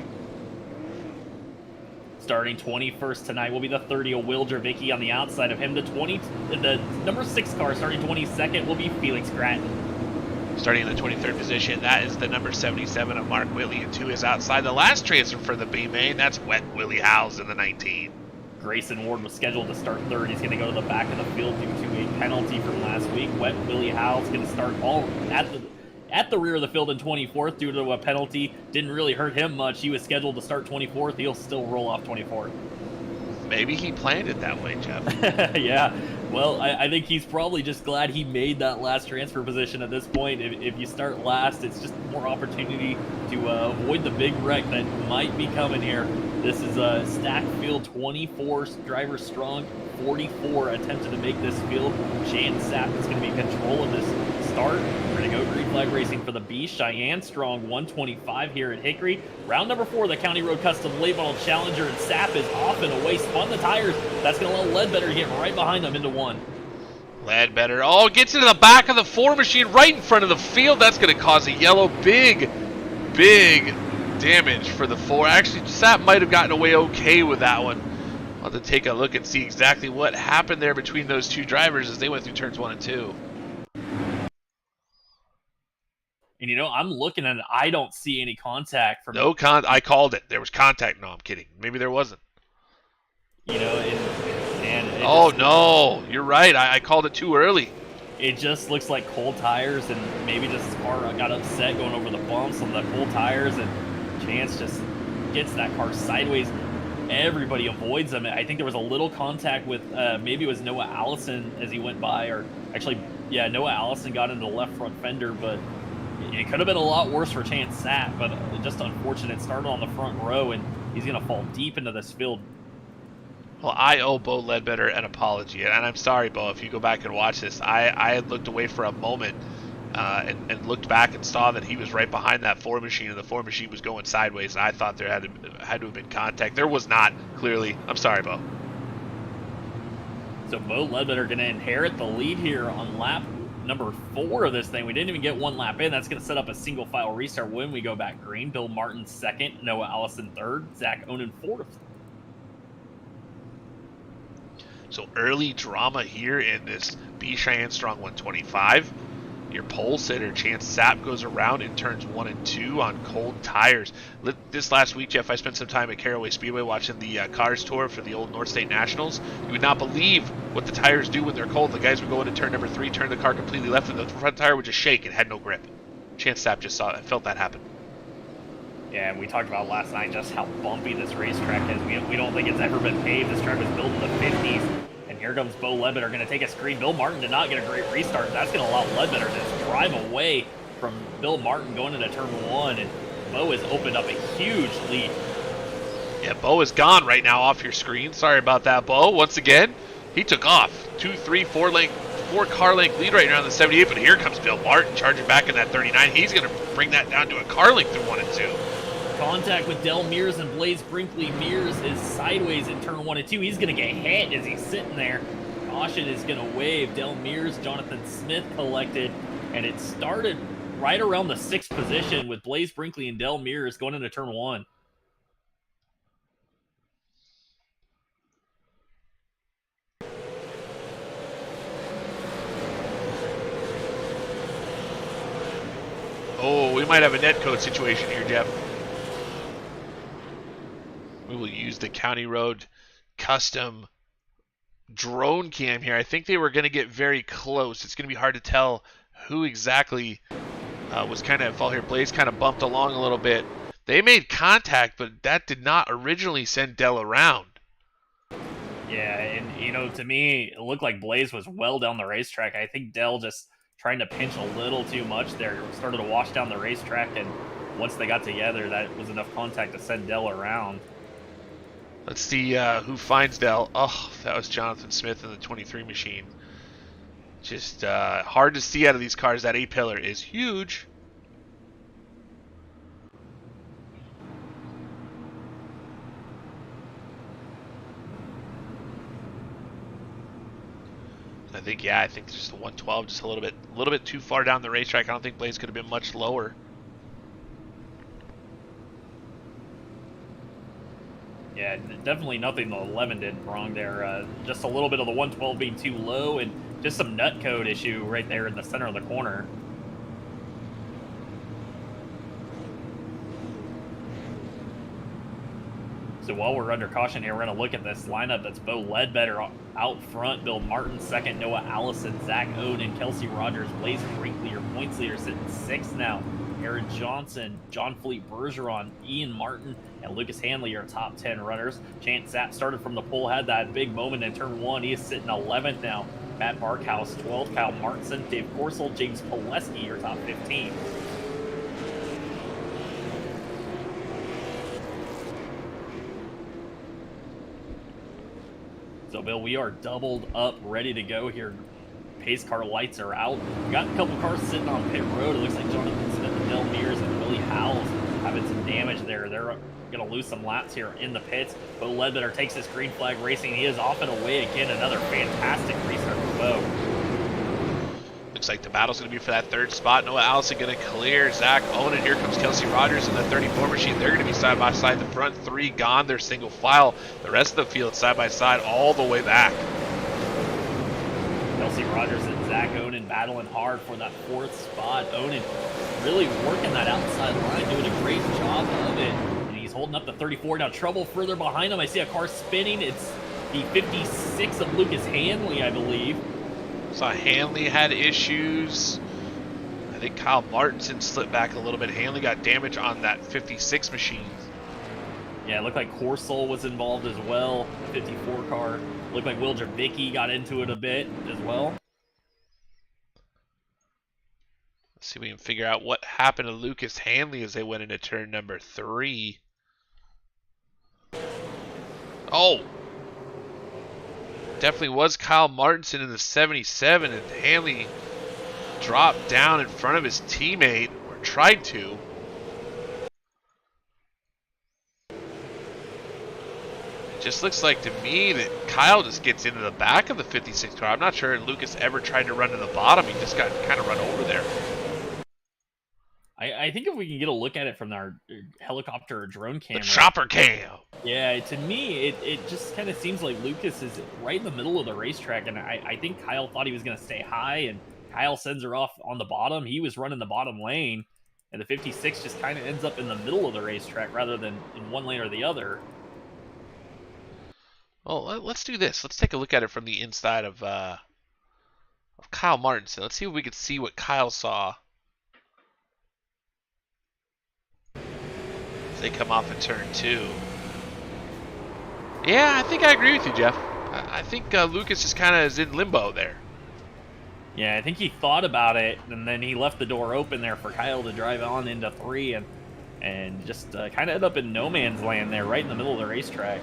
Starting 21st tonight will be the 30 of Will Dravicki. On the outside of him, the number 6 car starting 22nd will be Felix Gratton. Starting in the 23rd position, that is the number 77 of Mark Whitley, and to his outside, the last transfer for the B-main, that's Wet Willie Howes in the 19. Grayson Ward was scheduled to start third. He's going to go to the back of the field due to a penalty from last week. Wet Willie Howes going to start all at the rear of the field in 24th due to a penalty. Didn't really hurt him much. He was scheduled to start 24th. He'll still roll off 24th. Maybe he planned it that way, Jeff. Yeah. Well, I think he's probably just glad he made that last transfer position at this point. If you start last, it's just more opportunity to avoid the big wreck that might be coming here. This is a stacked field, 24 drivers strong, 44 attempted to make this field. Shane Sapp is going to be in control of this start. We're going to go green flag racing for the B. Schyenne strong, 125 here at Hickory. Round number 4, the County Road Custom Late Model Challenger, and Sapp is off and away, spun the tires. That's going to allow Ledbetter to get right behind them into 1. Ledbetter, gets into the back of the 4 machine right in front of the field. That's going to cause a yellow. Big damage for the 4. Actually, Sapp might have gotten away okay with that one. I'll have to take a look and see exactly what happened there between those two drivers as they went through turns 1 and 2. And I'm looking at it, I don't see any contact from I called it. There was contact. No, I'm kidding. Maybe there wasn't. No, you're right. I called it too early. It just looks like cold tires, and maybe just his car got upset going over the bumps on the cold tires, and Chance just gets that car sideways. Everybody avoids him. I think there was a little contact with maybe it was Noah Allison as he went by, or actually, yeah, Noah Allison got into the left front fender, but it could have been a lot worse for Chance Sapp, but just unfortunate. Started on the front row, and he's going to fall deep into this field. Well, I owe Bo Ledbetter an apology, and I'm sorry, Bo, if you go back and watch this. I had looked away for a moment and looked back and saw that he was right behind that 4 machine, and the 4 machine was going sideways, and I thought there had to have been contact. There was not, clearly. I'm sorry, Bo. So Bo Ledbetter going to inherit the lead here on lap number 4 of this thing. We didn't even get 1 lap in. That's going to set up a single file restart when we go back green. Bill Martin 2nd, Noah Allison 3rd, Zach Onan 4th. So early drama here in this B. Cheyenne Strong 125. Your pole sitter, Chance Sapp, goes around in turns 1 and 2 on cold tires. This last week, Jeff, I spent some time at Caraway Speedway watching the Cars Tour for the old North State Nationals. You would not believe what the tires do when they're cold. The guys would go into turn number 3, turn the car completely left, and the front tire would just shake. It had no grip. Chance Sapp just felt that happen. Yeah, and we talked about last night just how bumpy this racetrack is. We don't think it's ever been paved. This track was built in the 50s. And here comes Bo Ledbetter going to take a screen. Bill Martin did not get a great restart. That's going to allow Ledbetter to drive away from Bill Martin going into turn 1. And Bo has opened up a huge lead. Yeah, Bo is gone right now off your screen. Sorry about that, Bo. Once again, he took off. 2, 3, 4 car length lead right now in the 78. But here comes Bill Martin charging back in that 39. He's going to bring that down to a car length through 1 and 2. Contact with Del Mears and Blaze Brinkley. Mears is sideways in turn 1 and 2. He's going to get hit as he's sitting there. Caution is going to wave. Del Mears, Jonathan Smith collected, and it started right around the 6th position with Blaze Brinkley and Del Mears going into turn 1. Oh, we might have a netcode situation here, Jeff. We will use the County Road custom drone cam here. I think they were going to get very close. It's going to be hard to tell who exactly was kind of at fault here. Blaze kind of bumped along a little bit. They made contact, but that did not originally send Dell around. Yeah, and you know, to me, it looked like Blaze was well down the racetrack. I think Dell just trying to pinch a little too much there. Started to wash down the racetrack, and once they got together, that was enough contact to send Dell around. Let's see who finds Dell. Oh, that was Jonathan Smith in the 23 machine. Just hard to see out of these cars. That A-pillar is huge. I think just the 112, just a little bit too far down the racetrack. I don't think Blaze could have been much lower. Yeah, definitely nothing the 11 did wrong there. Just a little bit of the 112 being too low, and just some nut code issue right there in the center of the corner. So while we're under caution here, we're going to look at this lineup. That's Bo Ledbetter out front, Bill Martin second, Noah Allison, Zach Oden, Kelsey Rogers, Blaze Brinkley, your points leader, sitting sixth now. Aaron Johnson, John Fleet Bergeron, Ian Martin, and Lucas Hanley are top 10 runners. Chance Zapp started from the pole, had that big moment in turn one. He is sitting 11th now. Matt Barkhouse, 12th. Kyle Martinson, Dave Corsel, James Pileski, your top 15. So, Bill, we are doubled up, ready to go here. Pace car lights are out. We got a couple cars sitting on pit road. It looks like Jonathan Smith and Bill Mears and Willie Howells having some damage there. They're going to lose some laps here in the pits. Bo Ledbetter takes his green flag racing. He is off and away again. Another fantastic restart for Bo. Looks like the battle's going to be for that third spot. Noah Allison going to clear. Zach Owen, here comes Kelsey Rogers in the 34 machine. They're going to be side by side. The front three gone. They're single file. The rest of the field side by side all the way back. Kelsey Rogers and Zach Oden battling hard for that fourth spot. Oden really working that outside line, doing a great job of it. And he's holding up the 34. Now trouble further behind him. I see a car spinning. It's the 56 of Lucas Hanley, I believe. Saw Hanley had issues. I think Kyle Martinson slipped back a little bit. Hanley got damage on that 56 machine. Yeah, it looked like Corsel was involved as well. 54 car. Looked like Will Javicki got into it a bit as well. Let's see if we can figure out what happened to Lucas Hanley as they went into turn number 3. Oh! Definitely was Kyle Martinson in the 77, and Hanley dropped down in front of his teammate, or tried to. Just looks like to me that Kyle just gets into the back of the 56 car. I'm not sure Lucas ever tried to run to the bottom. He just got kind of run over there. I think if we can get a look at it from our helicopter or drone camera. The chopper cam. Yeah, to me, it just kind of seems like Lucas is right in the middle of the racetrack, and I think Kyle thought he was going to stay high, and Kyle sends her off on the bottom. He was running the bottom lane, and the 56 just kind of ends up in the middle of the racetrack rather than in one lane or the other. Well, let's do this. Let's take a look at it from the inside of Kyle Martinson. Let's see if we can see what Kyle saw as they come off in turn 2. Yeah, I think I agree with you, Jeff. I think Lucas just kind of is in limbo there. Yeah, I think he thought about it, and then he left the door open there for Kyle to drive on into 3 and just kind of end up in no man's land there, right in the middle of the racetrack.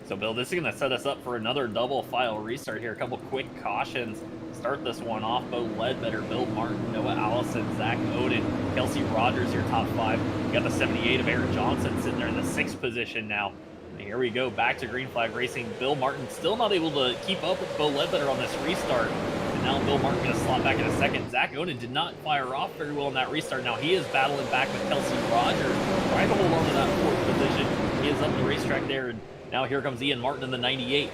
So, Bill, this is going to set us up for another double file restart here. A couple quick cautions. Start this one off. Bo Ledbetter, Bill Martin, Noah Allison, Zach Oden, Kelsey Rogers, your top 5. You got the 78 of Aaron Johnson sitting there in the 6th position now. And here we go, back to green flag racing. Bill Martin still not able to keep up with Bo Ledbetter on this restart. And now Bill Martin going to slot back in a second. Zach Oden did not fire off very well in that restart. Now he is battling back with Kelsey Rogers, trying to hold on to that 4th position. He is up the racetrack there, and now here comes Ian Martin in the 98.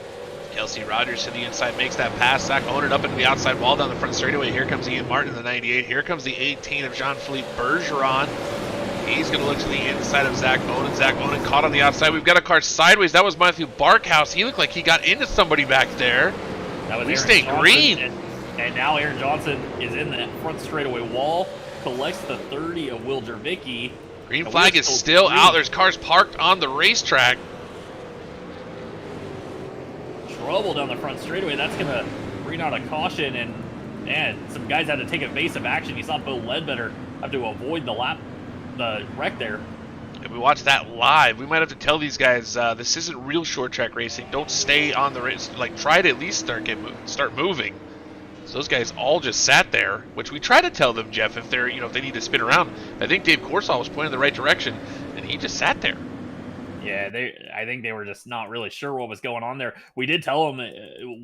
Kelsey Rogers to the inside, makes that pass. Zach Onan up into the outside wall down the front straightaway. Here comes Ian Martin in the 98. Here comes the 18 of Jean-Philippe Bergeron. He's going to look to the inside of Zach Onan. Zach Onan caught on the outside. We've got a car sideways. That was Matthew Barkhouse. He looked like he got into somebody back there. That was We Aaron stay Johnson, green. And now Aaron Johnson is in the front straightaway wall, collects the 30 of Will Jervicki. Green flag is still out. There's cars parked on the racetrack. Trouble down the front straightaway. That's going to bring out a caution, and some guys had to take evasive action. You saw Bill Ledbetter have to avoid the wreck there. If we watch that live, we might have to tell these guys this isn't real short track racing. Don't stay on the race. Like, try to at least start moving. So those guys all just sat there, which we try to tell them, Jeff, if they're if they need to spin around. I think Dave Corsall was pointing in the right direction, and he just sat there. Yeah, I think they were just not really sure what was going on there. We did tell them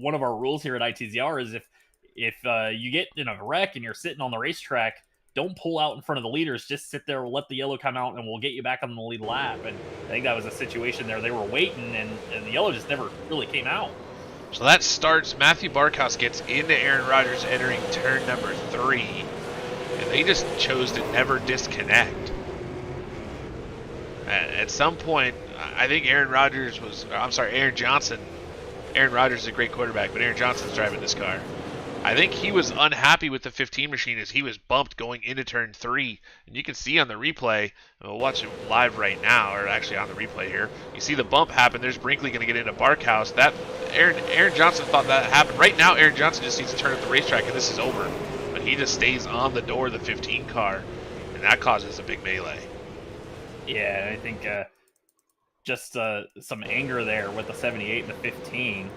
one of our rules here at ITZR is if you get in a wreck and you're sitting on the racetrack, don't pull out in front of the leaders. Just sit there, let the yellow come out, and we'll get you back on the lead lap. And I think that was a situation there. They were waiting, and the yellow just never really came out. So that starts. Matthew Barkhouse gets into Aaron Rodgers entering turn number 3, and they just chose to never disconnect. At some point, I think Aaron Johnson. Aaron Rodgers is a great quarterback, but Aaron Johnson's driving this car. I think he was unhappy with the 15 machine as he was bumped going into turn 3. And you can see on the replay, we'll watch it live right now, or actually on the replay here. You see the bump happen. There's Brinkley going to get into Barkhouse. That Aaron Johnson thought that happened. Right now, Aaron Johnson just needs to turn up the racetrack, and this is over. But he just stays on the door of the 15 car, and that causes a big melee. Yeah, I think just some anger there with the 78 and the 15.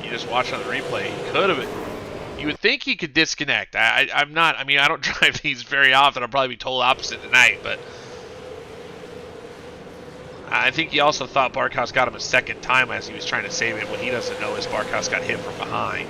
You just watch on the replay. He could have. You would think he could disconnect. I'm not. I mean, I don't drive these very often. I'll probably be told opposite tonight, but I think he also thought Barkhouse got him a second time as he was trying to save him. What he doesn't know is Barkhouse got hit from behind.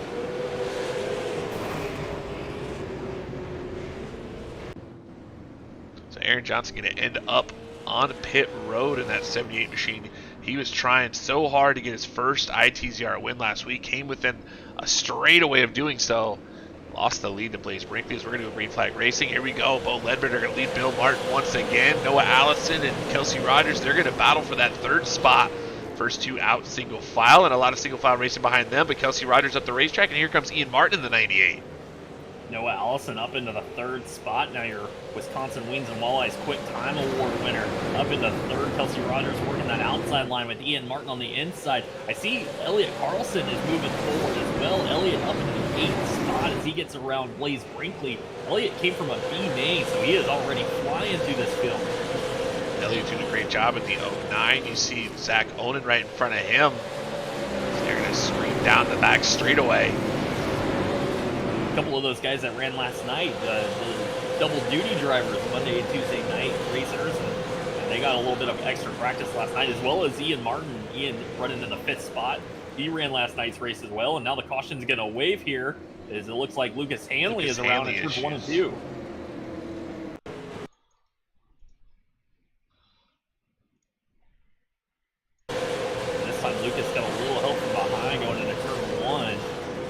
So Aaron Johnson going to end up on pit road in that 78 machine. He was trying so hard to get his first ITZR win last week. Came within a straightaway of doing so. Lost the lead to Blaze Brinkley as we're going to go green flag racing. Here we go. Bo Ledbetter going to lead Bill Martin once again. Noah Allison and Kelsey Rogers, they're going to battle for that third spot. First two out single file, and a lot of single file racing behind them. But Kelsey Rogers up the racetrack, and here comes Ian Martin in the 98. Noah Allison up into the third spot. Now your Wisconsin Wings and Walleyes Quick Time Award winner up into third. Kelsey Rogers working that outside line with Ian Martin on the inside. I see Elliot Carlson is moving forward as well. Elliot up into the 8th spot as he gets around Blaze Brinkley. Elliot came from a B main, so he is already flying through this field. Elliot doing a great job at the 09. You see Zach Onan right in front of him. They're going to scream down the back straightaway. A couple of those guys that ran last night, the double duty drivers, Monday and Tuesday night racers, and they got a little bit of extra practice last night, as well as Ian Martin. Ian running in the 5th spot. He ran last night's race as well, and now the caution's going to wave here, as it looks like Lucas Hanley is around in turns 1 and 2. This time Lucas got a little help from behind going into turn 1.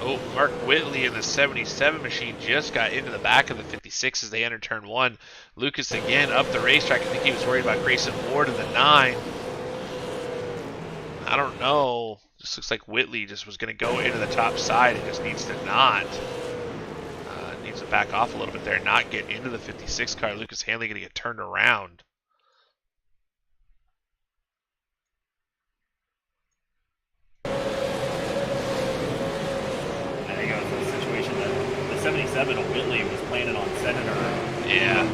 Oh, Mark Whitley in the 77 machine just got into the back of the 56 as they enter turn 1. Lucas again up the racetrack. I think he was worried about Grayson Ward in the 9. I don't know. This looks like Whitley just was going to go into the top side. It just needs to not. Needs to back off a little bit there, not get into the 56 car. Lucas Hanley going to get turned around. I think it was a situation that the 77 of Whitley was planning on sending her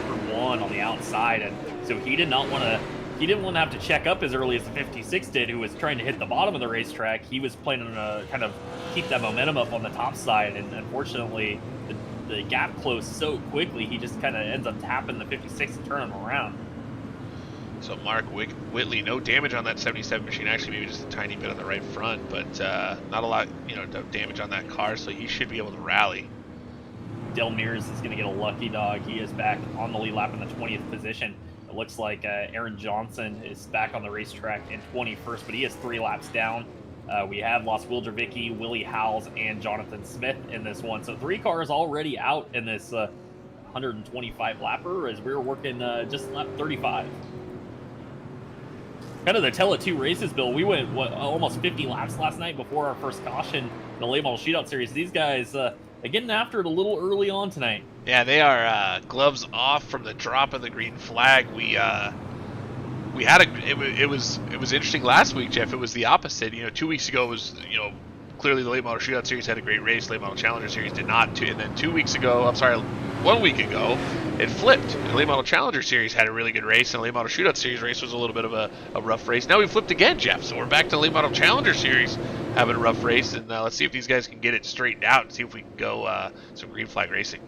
for 1 on the outside, and so he did not want to. He didn't want to have to check up as early as the 56 did, who was trying to hit the bottom of the racetrack. He was planning to kind of keep that momentum up on the top side, and unfortunately, the gap closed so quickly, he just kind of ends up tapping the 56 and turning him around. So Mark Whitley, no damage on that 77 machine. Actually, maybe just a tiny bit on the right front, but not a lot, no damage on that car, so he should be able to rally. Dale Mears is going to get a lucky dog. He is back on the lead lap in the 20th position. It looks like Aaron Johnson is back on the racetrack in 21st, but he is 3 laps down. We have lost Will Dravicki, Willie Howes, and Jonathan Smith in this one. So 3 cars already out in this 125 lapper as we were working just lap 35. Kind of the tell of 2 races, Bill. We went almost 50 laps last night before our first caution in the late model shootout series. These guys are getting after it a little early on tonight. Yeah, they are gloves off from the drop of the green flag. We had it was interesting last week, Jeff. It was the opposite. 2 weeks ago was clearly the late model shootout series had a great race. Late model challenger series did not. And then 2 weeks ago, 1 week ago, it flipped. The late model challenger series had a really good race, and the late model shootout series race was a little bit of a rough race. Now we flipped again, Jeff. So we're back to the late model challenger series having a rough race, and let's see if these guys can get it straightened out and see if we can go some green flag racing.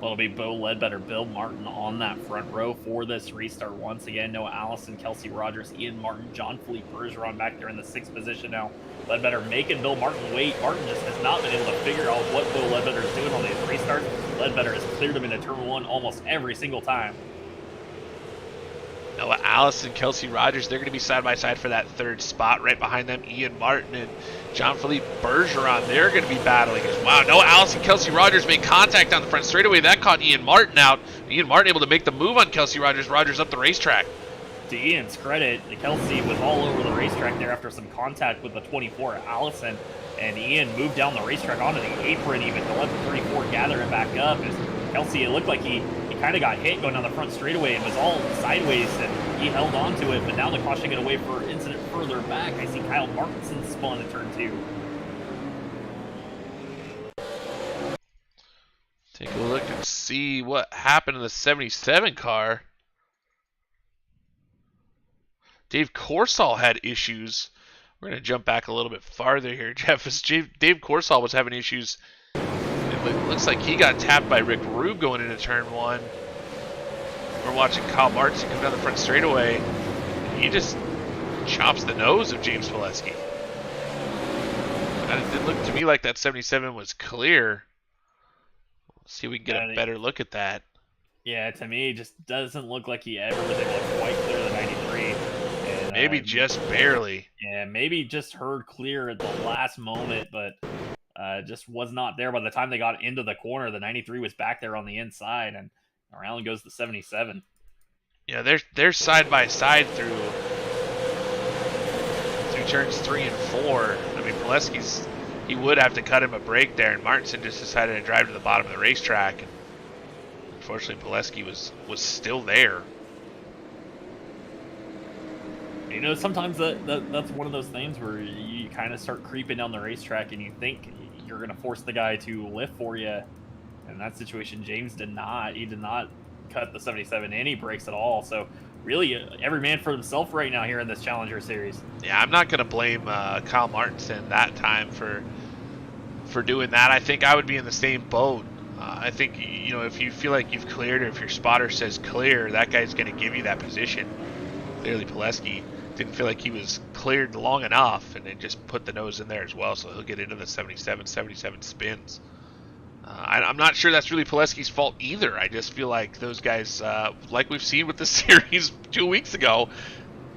Well, it'll be Bo Ledbetter, Bill Martin on that front row for this restart once again. Noah Allison, Kelsey Rogers, Ian Martin, John-Philippe Bergeron back there in the 6th position now. Ledbetter making Bill Martin wait. Martin just has not been able to figure out what Bill Ledbetter is doing on these restarts. Ledbetter has cleared him into turn 1 almost every single time. Noah Allison, Kelsey Rogers, they're going to be side by side for that 3rd spot. Right behind them, Ian Martin and John-Philippe Bergeron. They're going to be battling as wow. Noah Allison, Kelsey Rogers made contact on the front straightaway. That caught Ian Martin out. Ian Martin able to make the move on Kelsey Rogers. Rogers up the racetrack. To Ian's credit, Kelsey was all over the racetrack there after some contact with the 24 Allison, and Ian moved down the racetrack onto the apron even to let the 34 gather it back up. As Kelsey, it looked like he kind of got hit going down the front straightaway and was all sideways, and he held on to it, but now they're cautioning it away for incident further back. I see Kyle Martinson spun in turn 2. Take a look and see what happened in the 77 car. Dave Corsall had issues. We're going to jump back a little bit farther here, Jeff. As Dave Corsall was having issues, it looks like he got tapped by Rick Rube going into turn 1. We're watching Kyle Martin come down the front straightaway. He just chops the nose of James Pileski. It didn't look to me like that 77 was clear. Let's see if we can get a better look at that. Yeah, to me, it just doesn't look like he ever was able to quite clear the 93. And, maybe just barely. Yeah, maybe just heard clear at the last moment, but just was not there by the time they got into the corner. The 93 was back there on the inside, and around goes the 77. Yeah, they're side by side through turns 3 and 4. I mean, Pileski's, he would have to cut him a break there, and Martinson just decided to drive to the bottom of the racetrack. And unfortunately, Pileski was still there. Sometimes that's one of those things where you kind of start creeping down the racetrack and you think you're going to force the guy to lift for you. In that situation, James did not. He did not cut the 77 any breaks at all. So really, every man for himself right now here in this Challenger Series. Yeah, I'm not going to blame Kyle Martinson that time for doing that. I think I would be in the same boat. I think, if you feel like you've cleared, or if your spotter says clear, that guy's going to give you that position. Clearly, Pileski didn't feel like he was cleared long enough, and then just put the nose in there as well, so he'll get into the 77 spins. I'm not sure that's really Pileski's fault either. I just feel like those guys, like we've seen with the series 2 weeks ago,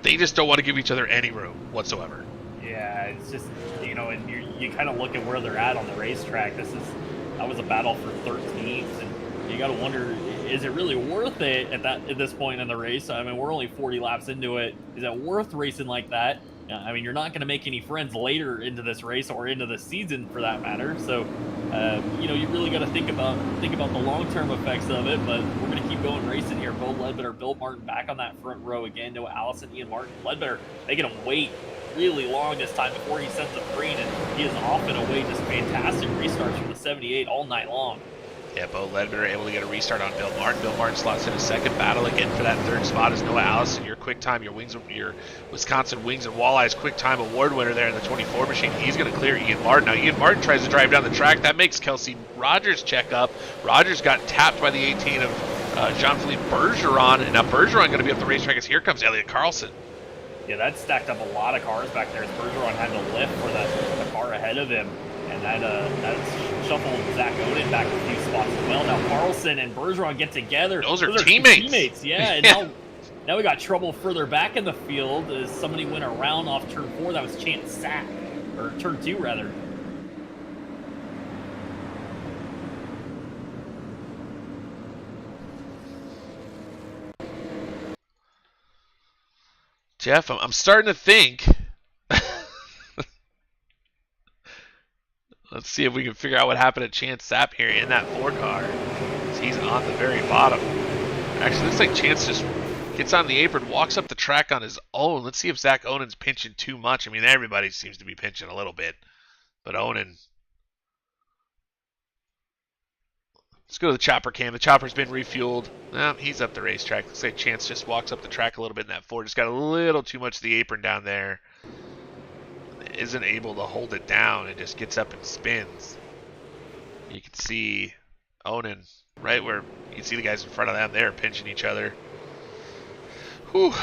they just don't want to give each other any room whatsoever. Yeah, it's just, and you kind of look at where they're at on the racetrack. That was a battle for 13th, and you got to wonder, is it really worth it at this point in the race? I mean, we're only 40 laps into it. Is it worth racing like that? I mean, you're not going to make any friends later into this race or into the season for that matter. So, you really got to think about the long-term effects of it. But we're going to keep going racing here. Bo Ledbetter, Bill Martin back on that front row again. Noah Allison, Ian Martin, Ledbetter making him wait really long this time before he sets the green, and he is off and away. Just fantastic restarts from the 78 all night long. Yeah, Bo Ledbetter able to get a restart on Bill Martin. Bill Martin slots in a second battle again for that 3rd spot as Noah Allison, your quick time, your Wisconsin Wings and Walleyes quick time award winner there in the 24 machine. He's going to clear Ian Martin. Now Ian Martin tries to drive down the track. That makes Kelsey Rogers check up. Rogers got tapped by the 18 of Jean-Philippe Bergeron, and now Bergeron going to be up the racetrack as here comes Elliot Carlson. Yeah, that stacked up a lot of cars back there as Bergeron had to lift for the car ahead of him. And that shuffled Zach Oden back a few spots as well. Now Carlson and Bergeron get together. Those are teammates. Yeah, and now we got trouble further back in the field as somebody went around off turn 4. That was Chance Sack, or turn 2 rather. Jeff, I'm starting to think. Let's see if we can figure out what happened to Chance Sapp here in that 4 car. He's on the very bottom. Actually, looks like Chance just gets on the apron, walks up the track on his own. Let's see if Zach Onen's pinching too much. I mean, everybody seems to be pinching a little bit. But Onen. Let's go to the chopper cam. The chopper's been refueled. He's up the racetrack. Looks like Chance just walks up the track a little bit in that 4. Just got a little too much of the apron down there. Isn't able to hold it down. It just gets up and spins. You can see Onen right where you can see the guys in front of them. They're pinching each other. Whew.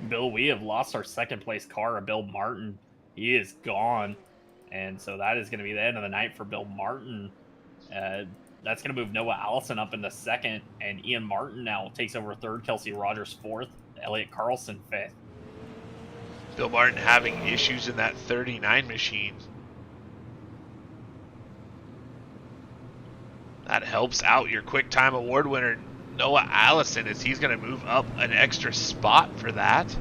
Bill, we have lost our second place car, Bill Martin. He is gone. And so that is going to be the end of the night for Bill Martin. That's going to move Noah Allison up into second. And Ian Martin now takes over third. Kelsey Rogers fourth. Elliot Carlson fifth. Bill Martin having issues in that 39 machine. That helps out your quick time award winner, Noah Allison, as he's going to move up an extra spot for that.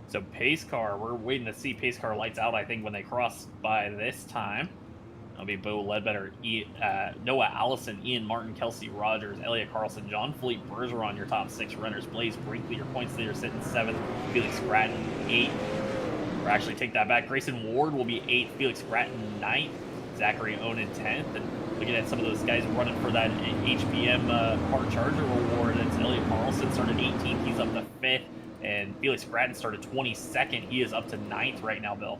So pace car, we're waiting to see pace car lights out, I think, when they cross by this time. That'll be Bo Ledbetter, Noah Allison, Ian Martin, Kelsey Rogers, Elliot Carlson, John Fleet Bergeron, your top 6 runners. Blaze Brinkley, your points leader, sitting 7th. Felix Gratton, 8th. Or actually, take that back. Grayson Ward will be 8th. Felix Gratton, 9th. Zachary Onen, 10th. And looking at some of those guys running for that HBM Car Charger award, it's Elliot Carlson started 18th. He's up to 5th. And Felix Gratton started 22nd. He is up to 9th right now, Bill.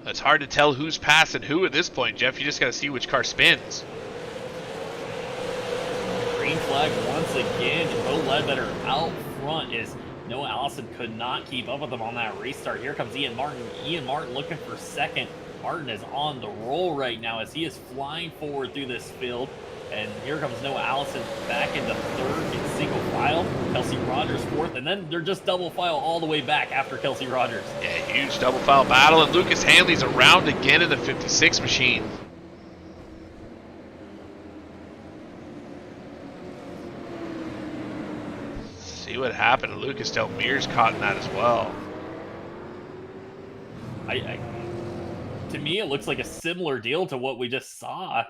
It's hard to tell who's passing who at this point, Jeff. You just got to see which car spins. Green flag once again. And Bo Ledbetter out front is Noah Allison could not keep up with him on that restart. Here comes Ian Martin. Ian Martin looking for second. Martin is on the roll right now as he is flying forward through this field. And here comes Noah Allison back into third in single file. Kelsey Rogers fourth, and then they're just double file all the way back after Kelsey Rogers. Yeah, huge double file battle, and Lucas Hanley's around again in the 56 machine. See what happened. Lucas Delmire's caught in that as well. To me, it looks like a similar deal to what we just saw.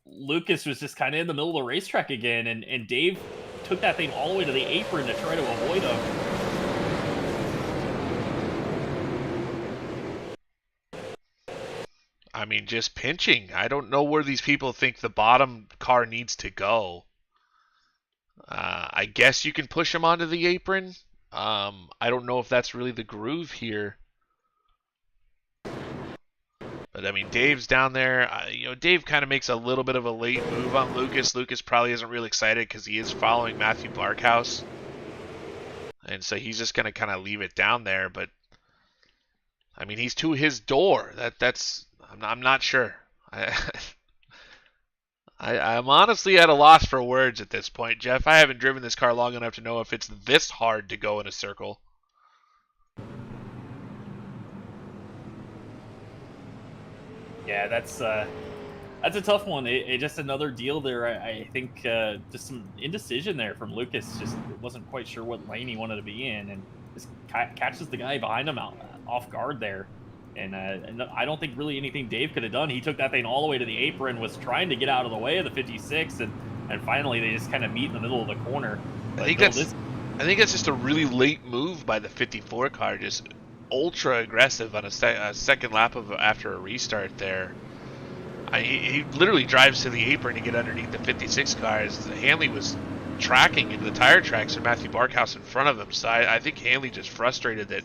Lucas was just kind of in the middle of the racetrack again, and Dave took that thing all the way to the apron to try to avoid him. I mean, just pinching. I don't know where these people think the bottom car needs to go. I guess you can push him onto the apron. I don't know if that's really the groove here. But, I mean, Dave's down there. Dave kind of makes a little bit of a late move on Lucas. Lucas probably isn't really excited because he is following Matthew Barkhouse. And so he's just going to kind of leave it down there. But, I mean, he's to his door. I'm not sure. I'm honestly at a loss for words at this point, Jeff. I haven't driven this car long enough to know if it's this hard to go in a circle. Yeah, that's a tough one. It just another deal there. I think just some indecision there from Lucas. Just wasn't quite sure what lane he wanted to be in, and just catches the guy behind him off guard there. And I don't think really anything Dave could have done. He took that thing all the way to the apron, was trying to get out of the way of the 56, and finally they just kind of meet in the middle of the corner. I think that's just a really late move by the 54 car, just ultra aggressive on a second lap after a restart there. He literally drives to the apron to get underneath the 56 car as Hanley was tracking into the tire tracks and Matthew Barkhouse in front of him. So I think Hanley just frustrated that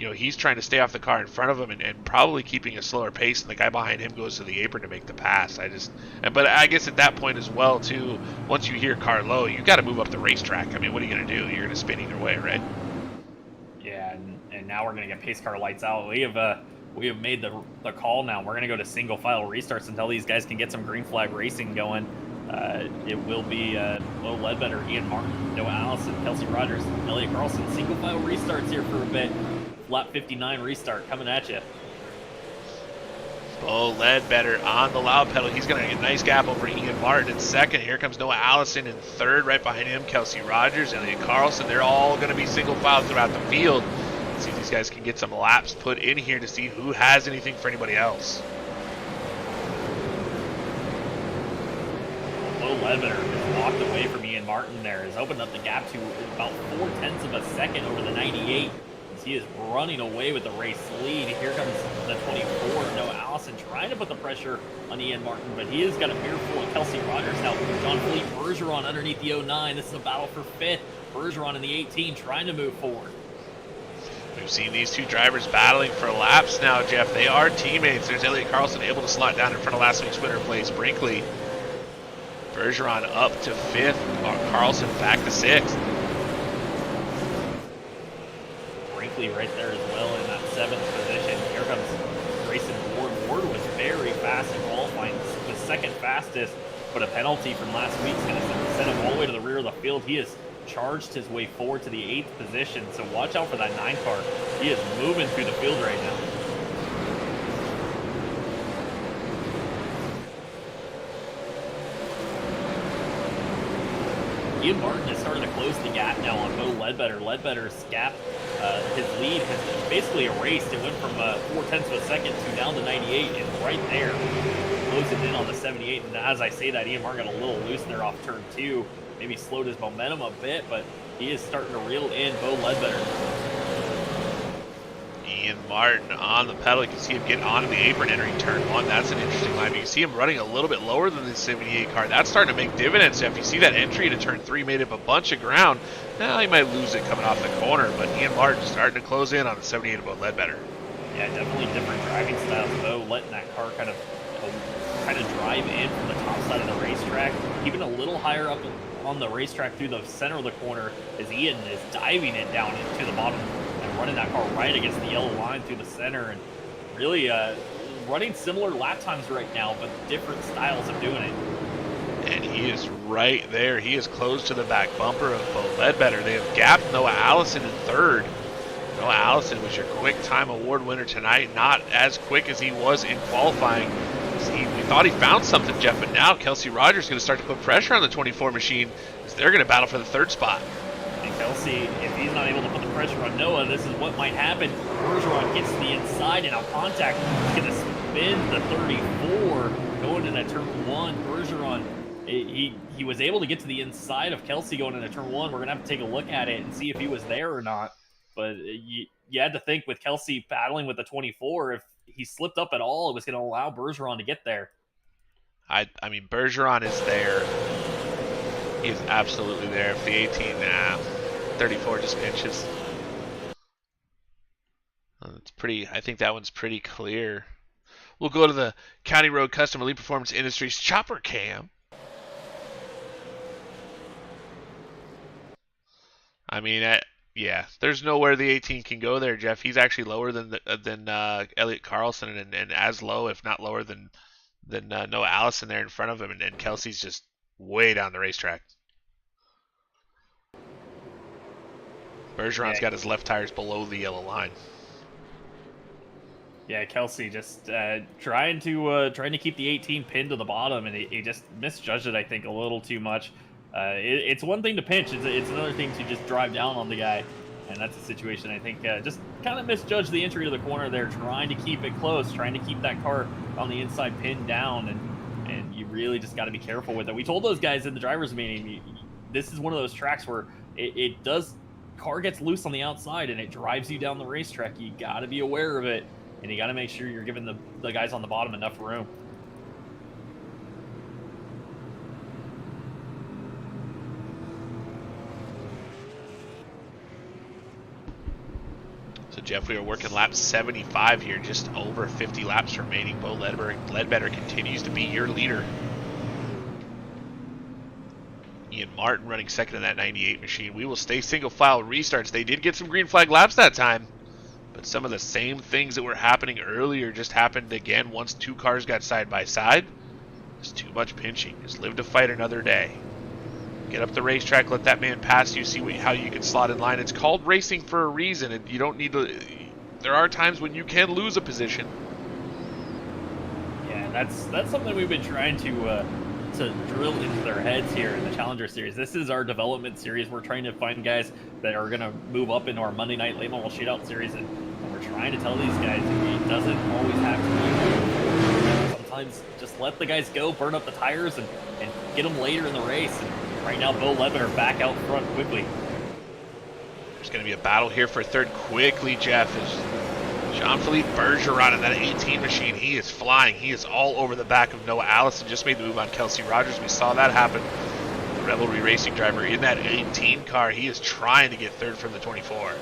you know, he's trying to stay off the car in front of him and probably keeping a slower pace, and the guy behind him goes to the apron to make the pass. But I guess at that point as well, too, once you hear car low, you got to move up the racetrack. I mean, what are you going to do? You're going to spin either way, right? Yeah, and now we're going to get pace car lights out. We have made the call now. We're going to go to single file restarts until these guys can get some green flag racing going. It will be Bo Ledbetter, Ian Martin, Noah Allison, Kelsey Rogers, Elliott Carlson. Single file restarts here for a bit. Lap 59 restart coming at you. Bo Ledbetter on the loud pedal. He's going to get a nice gap over Ian Martin in second. Here comes Noah Allison in third. Right behind him, Kelsey Rogers, Elliott Carlson. They're all going to be single file throughout the field. Let's see if these guys can get some laps put in here to see who has anything for anybody else. Bo Ledbetter has walked away from Ian Martin there. Has opened up the gap to about 0.4 of a second over the 98. He is running away with the race lead. Here comes the 24, Noah Allison, trying to put the pressure on Ian Martin, but he has got a beer full of Kelsey Rogers now. Jean-Philippe Bergeron underneath the 09. This is a battle for fifth. Bergeron in the 18 trying to move forward. We've seen these two drivers battling for laps now, Jeff. They are teammates. There's Elliott Carlson able to slot down in front of last week's winner, Blaze Brinkley. Bergeron up to fifth. Carlson back to sixth. Brinkley right there as well in that seventh position. Here comes Grayson Ward. Ward was very fast in qualifying, the second fastest, but a penalty from last week's going to send him all the way to the rear of the field. He has charged his way forward to the 8th position, so watch out for that 9 car. He is moving through the field right now. Ian Martin is starting to close the gap now on Bo Ledbetter. Ledbetter's gap, his lead has basically erased. It went from 0.4 of a second to down to 98, and right there, closing in on the 78. And as I say that, Ian Martin got a little loose there off turn 2. Maybe slowed his momentum a bit, but he is starting to reel in Bo Ledbetter. Ian Martin on the pedal. You can see him get onto the apron entering turn 1. That's an interesting line. You can see him running a little bit lower than the 78 car. That's starting to make dividends. If you see that entry to turn 3 made up a bunch of ground, now he might lose it coming off the corner, but Ian Martin starting to close in on the 78 of Bo Ledbetter. Yeah, definitely different driving styles. Bo letting that car kind of drive in from the top side of the racetrack, even a little higher up on the racetrack through the center of the corner as Ian is diving it down into the bottom and running that car right against the yellow line through the center, and really running similar lap times right now, but different styles of doing it. And he is right there. He is close to the back bumper of Bo Ledbetter. They have gapped Noah Allison in third. Noah Allison was your quick time award winner tonight, not as quick as he was in qualifying. We thought he found something, Jeff, but now Kelsey Rogers is going to start to put pressure on the 24 machine as they're going to battle for the third spot. And Kelsey, if he's not able to put the pressure on Noah, this is what might happen. Bergeron gets to the inside and on contact, he's going to spin the 34 going into turn 1. Bergeron, he was able to get to the inside of Kelsey going into turn 1. We're going to have to take a look at it and see if he was there or not. But you had to think with Kelsey battling with the 24, if he slipped up at all, it was going to allow Bergeron to get there. I mean, Bergeron is there. He is absolutely there. If the 18, 34 just pinches. It's pretty. I think that one's pretty clear. We'll go to the County Road Custom Elite Performance Industries chopper cam. I mean, yeah, there's nowhere the 18 can go there, Jeff. He's actually lower than Elliott Carlson, and as low, if not lower than Noah Allison there in front of him, and Kelsey's just way down the racetrack. Bergeron's got his left tires below the yellow line. Yeah, Kelsey just trying to keep the 18 pinned to the bottom, and he just misjudged it, I think, a little too much. It's one thing to pinch; it's another thing to just drive down on the guy, and that's a situation I think just kind of misjudged the entry to the corner there, trying to keep it close, trying to keep that car on the inside pinned down, and you really just got to be careful with it. We told those guys in the drivers' meeting, this is one of those tracks where it does. Car gets loose on the outside and it drives you down the racetrack. You got to be aware of it, and you got to make sure you're giving the guys on the bottom enough room. So Jeff. We are working lap 75 here, just over 50 laps remaining. Bo Ledbetter continues to be your leader. Ian Martin running second in that 98 machine. We will stay single file restarts. They did get some green flag laps that time, but some of the same things that were happening earlier just happened again once two cars got side by side. It's too much pinching. Just live to fight another day. Get up the racetrack, let that man pass you, see how you can slot in line. It's called racing for a reason, and you don't need to... There are times when you can lose a position. Yeah, that's something we've been trying to drill into their heads here in the Challenger Series. This is our development series. We're trying to find guys that are going to move up into our Monday Night Late Model Shootout Series, and we're trying to tell these guys it doesn't always have to be. Sometimes just let the guys go, burn up the tires, and get them later in the race. And right now, Bo Ledbetter back out front quickly. There's going to be a battle here for third quickly, Jeff. Is Jean-Philippe Bergeron in that 18 machine. He is flying. He is all over the back of Noah Allison. Just made the move on Kelsey Rogers. We saw that happen. The Revelry Racing driver in that 18 car. He is trying to get third from the 24.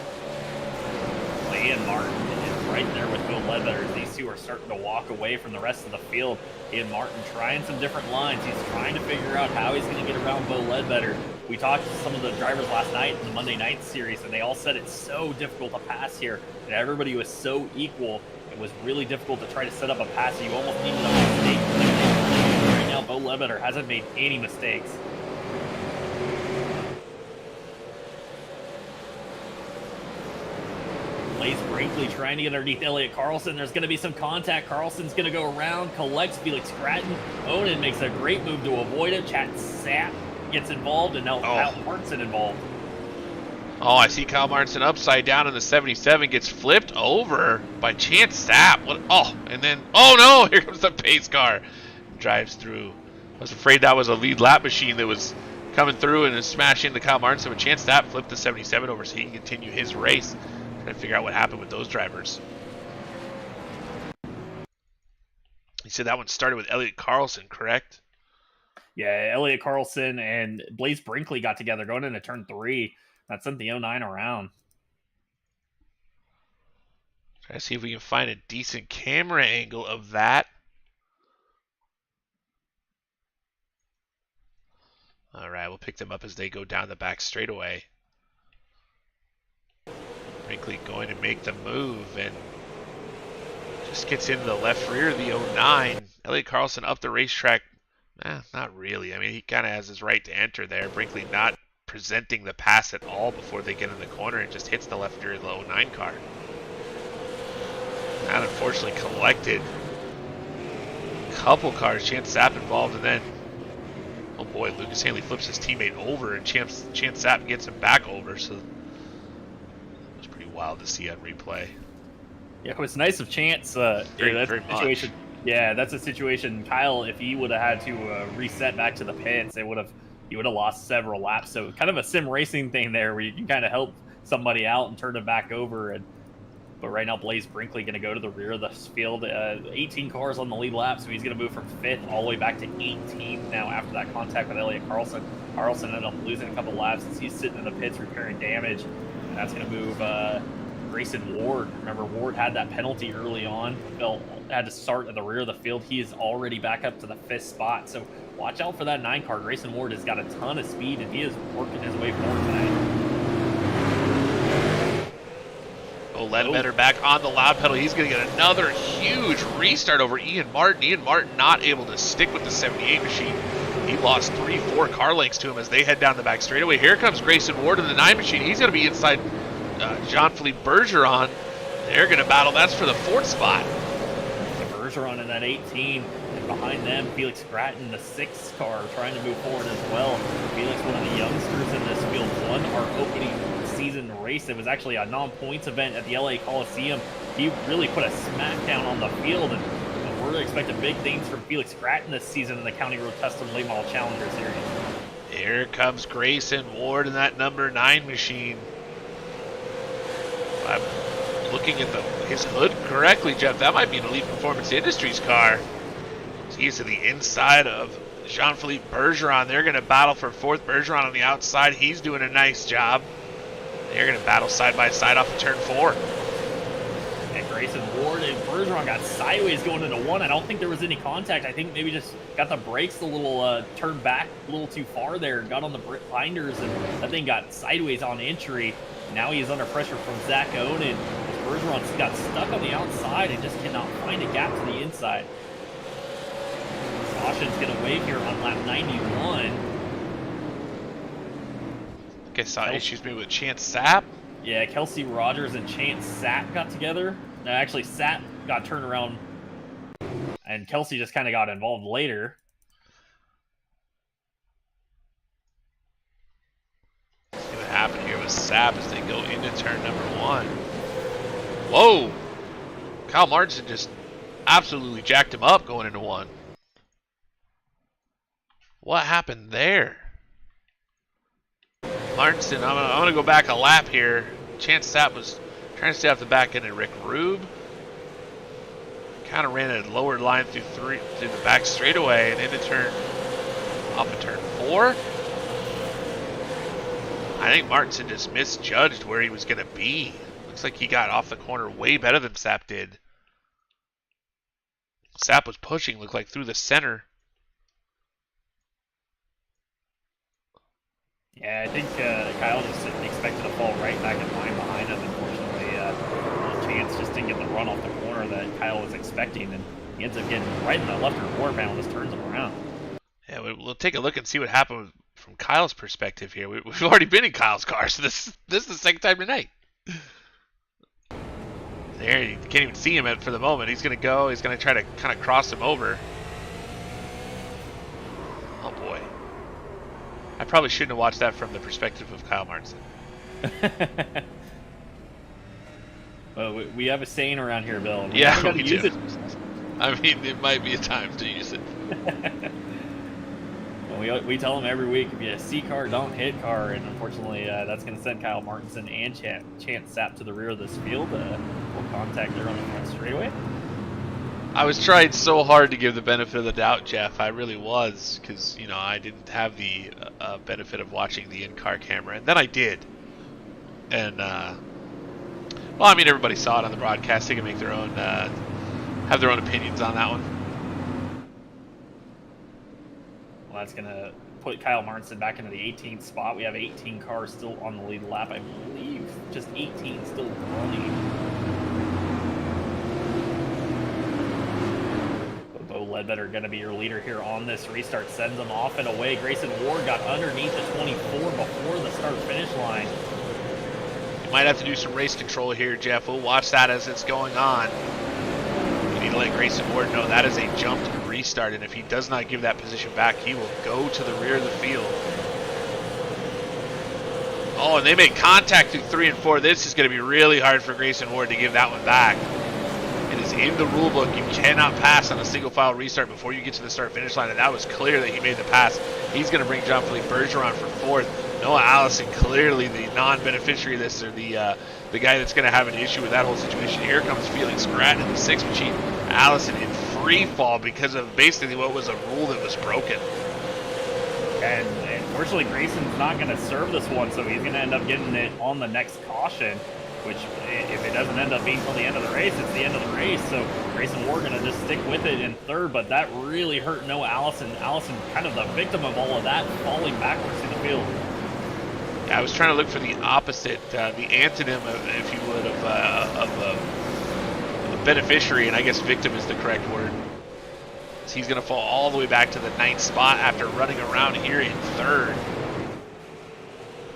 Ian Martin is right there with Bo Ledbetter. These two are starting to walk away from the rest of the field. Ian Martin trying some different lines. He's trying to figure out how he's going to get around Bo Ledbetter. We talked to some of the drivers last night in the Monday night series, and they all said it's so difficult to pass here, and everybody was so equal. It was really difficult to try to set up a pass. You almost needed a mistake. Right now, Bo Ledbetter hasn't made any mistakes. Blaze Brinkley trying to get underneath Elliott Carlson. There's going to be some contact. Carlson's going to go around, collects Felix Gratton. Onan makes a great move to avoid it. Chad Sapp gets involved, and now Kyle Martinson involved. Oh, I see Kyle Martinson upside down in the 77, gets flipped over by Chance Sapp. What? Oh, and then, oh no, here comes the pace car. Drives through. I was afraid that was a lead lap machine that was coming through and is smashing into Kyle Martinson, but Chance Sapp flipped the 77 over so he can continue his race. Trying to figure out what happened with those drivers. He said that one started with Elliott Carlson, correct? Yeah, Elliott Carlson and Blaze Brinkley got together going into turn 3. That sent the 09 around. Try to see if we can find a decent camera angle of that. All right, we'll pick them up as they go down the back straightaway. Brinkley going to make the move and just gets into the left rear of the 09. Elliott Carlson up the racetrack. Not really. I mean, he kind of has his right to enter there. Brinkley not presenting the pass at all before they get in the corner and just hits the left rear of the 09 car. That unfortunately collected a couple cars. Chance Sapp involved, and then, oh boy, Lucas Hanley flips his teammate over, and Chance Sapp gets him back over. So wild to see on replay. Yeah, it was nice of Chance. Very situation. much. Yeah, that's a situation. Kyle, if he would have had to reset back to the pits, he would have lost several laps. So kind of a sim racing thing there, where you can kind of help somebody out and turn it back over. But right now, Blaze Brinkley going to go to the rear of the field. 18 cars on the lead lap, so he's going to move from 5th all the way back to 18th now after that contact with Elliott Carlson. Carlson ended up losing a couple laps as he's sitting in the pits repairing damage. And that's going to move Grayson Ward. Remember, Ward had that penalty early on. Had to start at the rear of the field. He is already back up to the 5th spot. So watch out for that 9 car. Grayson Ward has got a ton of speed, and he is working his way forward tonight. Ledbetter back on the loud pedal. He's going to get another huge restart over Ian Martin. Ian Martin not able to stick with the 78 machine. He lost 3-4 car lengths to him as they head down the back straightaway. Here comes Grayson Ward in the 9 machine. He's going to be inside Jean-Philippe Bergeron. They're going to battle. That's for the 4th spot. Bergeron in that 18. And behind them, Felix Gratton, the 6 car, trying to move forward as well. Felix, one of the youngsters in this field, won our opening season race. It was actually a non-points event at the LA Coliseum. He really put a smackdown on the field, and we're expecting big things from Felix Gratton this season in the County Road Custom Late Model Challenger Series. Here comes Grayson Ward in that number 9 machine. I'm looking at his hood correctly, Jeff. That might be an Elite Performance Industries car. He's to the inside of Jean-Philippe Bergeron. They're going to battle for 4th. Bergeron on the outside. He's doing a nice job. They're going to battle side by side off of turn 4. Grayson Ward and Bergeron got sideways going into one. I don't think there was any contact. I think maybe just got the brakes a little, turned back a little too far there, got on the binders, and that thing got sideways on entry. Now he's under pressure from Zach Oden. Bergeron got stuck on the outside and just cannot find a gap to the inside. Caution's going to wave here on lap 91. Guess saw issues maybe with Chance Sapp. Yeah, Kelsey Rogers and Chance Sapp got together. Actually, Sapp got turned around, and Kelsey just kind of got involved later. See what happened here with Sapp as they go into turn number 1. Whoa! Kyle Martinson just absolutely jacked him up going into 1. What happened there? Martinson, I'm gonna go back a lap here. Chance Sapp was trying to stay off the back end of Rick Rube. Kind of ran a lower line through the back straightaway and into turn off of turn 4. I think Martinson just misjudged where he was gonna be. Looks like he got off the corner way better than Sapp did. Sapp was pushing, looked like through the center. Yeah, I think Kyle just expected to fall right back in line behind him. Unfortunately, Chance just didn't get the run off the corner that Kyle was expecting, and he ends up getting right in the left rear quarter panel, just turns him around. Yeah, we'll take a look and see what happened from Kyle's perspective here. We've already been in Kyle's car, so this is the second time tonight. There, you can't even see him for the moment. He's going to go. He's going to try to kind of cross him over. Oh, boy. I probably shouldn't have watched that from the perspective of Kyle Martinson. Well, we have a saying around here, Bill. Yeah, we do. I mean, it might be a time to use it. Well, we tell them every week, if you see car, don't hit car, and unfortunately, that's going to send Kyle Martinson and Chance Sapp to the rear of this field. Full contact there on the front straightaway. I was trying so hard to give the benefit of the doubt, Jeff. I really was, because I didn't have the benefit of watching the in-car camera, and then I did. And well, I mean, everybody saw it on the broadcast. They can make their own, have their own opinions on that one. Well, that's going to put Kyle Martinson back into the 18th spot. We have 18 cars still on the lead lap, I believe. Just 18 still running. Bo Ledbetter going to be your leader here on this restart. Sends them off and away. Grayson Ward got underneath the 24 before the start-finish line. You might have to do some race control here, Jeff. We'll watch that as it's going on. You need to let Grayson Ward know that is a jumped restart, and if he does not give that position back, he will go to the rear of the field. Oh, and they make contact through 3 and 4. This is going to be really hard for Grayson Ward to give that one back. It is in the rule book. You cannot pass on a single file restart before you get to the start finish line, and that was clear that he made the pass. He's going to bring Jean-Philippe Bergeron for 4th. Noah Allison, clearly the non-beneficiary of this, or the guy that's going to have an issue with that whole situation. Here comes Felix Gratton in the 6th machine. Allison in free fall because of basically what was a rule that was broken. And unfortunately, Grayson's not going to serve this one, so he's going to end up getting it on the next caution, which if it doesn't end up being till the end of the race, it's the end of the race. So Grayson Ward going to just stick with it in 3rd, but that really hurt Noah Allison. Allison kind of the victim of all of that, falling backwards in the field. Yeah, I was trying to look for the opposite, the antonym, if you would, of a beneficiary, and I guess victim is the correct word. So he's going to fall all the way back to the 9th spot after running around here in 3rd.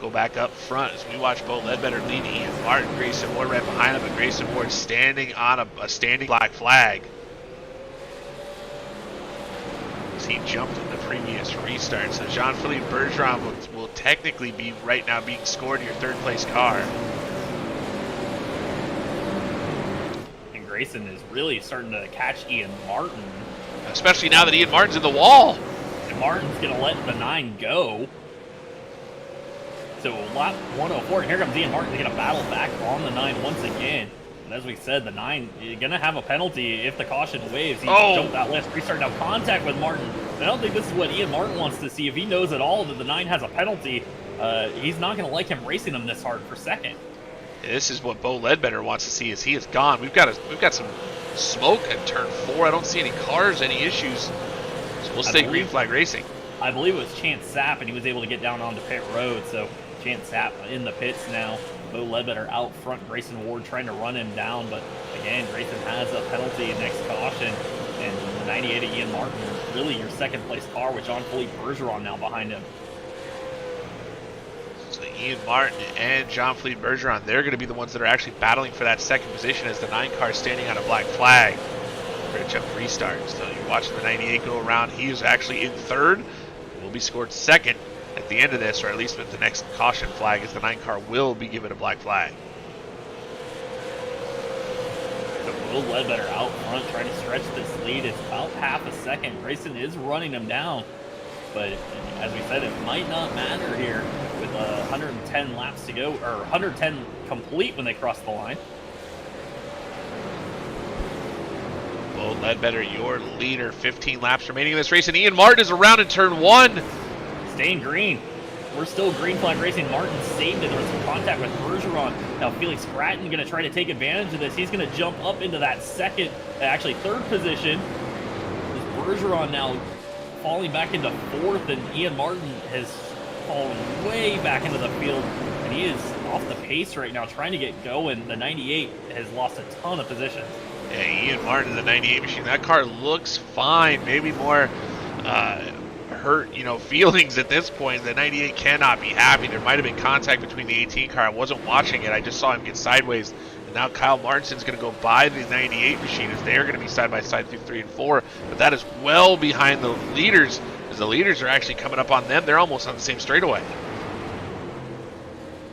Go back up front as we watch Bo Ledbetter lead Ian Martin. Grayson Ward right behind him, but Grayson Ward standing on a standing black flag. As he jumped in the previous restart. So Jean-Philippe Bergeron will technically be right now being scored in your 3rd place car. And Grayson is really starting to catch Ian Martin. Especially now that Ian Martin's in the wall. And Martin's going to let the 9 go. So lap 104, and here comes Ian Martin. He's going to battle back on the 9 once again. And as we said, the 9, you're going to have a penalty if the caution waves. He jumped that last restart. Now contact with Martin. I don't think this is what Ian Martin wants to see. If he knows at all that the 9 has a penalty, he's not going to like him racing him this hard for 2nd. This is what Bo Ledbetter wants to see as he is gone. We've got some smoke at turn 4. I don't see any cars, any issues. So we'll stay green flag racing. I believe it was Chance Sapp, and he was able to get down onto pit road. So Chance Sapp in the pits now. Bo Ledbetter out front. Grayson Ward trying to run him down, but again, Grayson has a penalty next caution. And the 98 of Ian Martin, really your second place car with Jean-Philippe Bergeron now behind him. So Ian Martin and Jean-Philippe Bergeron, they're going to be the ones that are actually battling for that second position as the 9 car is standing on a black flag for a jump restart. So you're watching the 98 go around. He is actually in third. Will be scored second at the end of this, or at least with the next caution flag, as the 9 car will be given a black flag. Will Ledbetter out front trying to stretch this lead. It's about half a second. Grayson is running him down, but as we said, it might not matter here with 110 laps to go, or 110 complete when they cross the line. Bo Ledbetter, your leader, 15 laps remaining in this race, and Ian Martin is around in turn 1. Staying green. We're still green flag racing. Martin saved it. There was some contact with Bergeron. Now Felix Gratton going to try to take advantage of this. He's going to jump up into that second, actually third position. Bergeron now falling back into fourth, and Ian Martin has fallen way back into the field, and he is off the pace right now, trying to get going. The 98 has lost a ton of positions. Yeah, Ian Martin, the 98 machine. That car looks fine. Maybe more hurt, feelings at this point. The 98 cannot be happy. There might have been contact between the 18 car. I wasn't watching it. I just saw him get sideways. And now Kyle Martinson's going to go by the 98 machine as they are going to be side by side through 3 and 4. But that is well behind the leaders, as the leaders are actually coming up on them. They're almost on the same straightaway.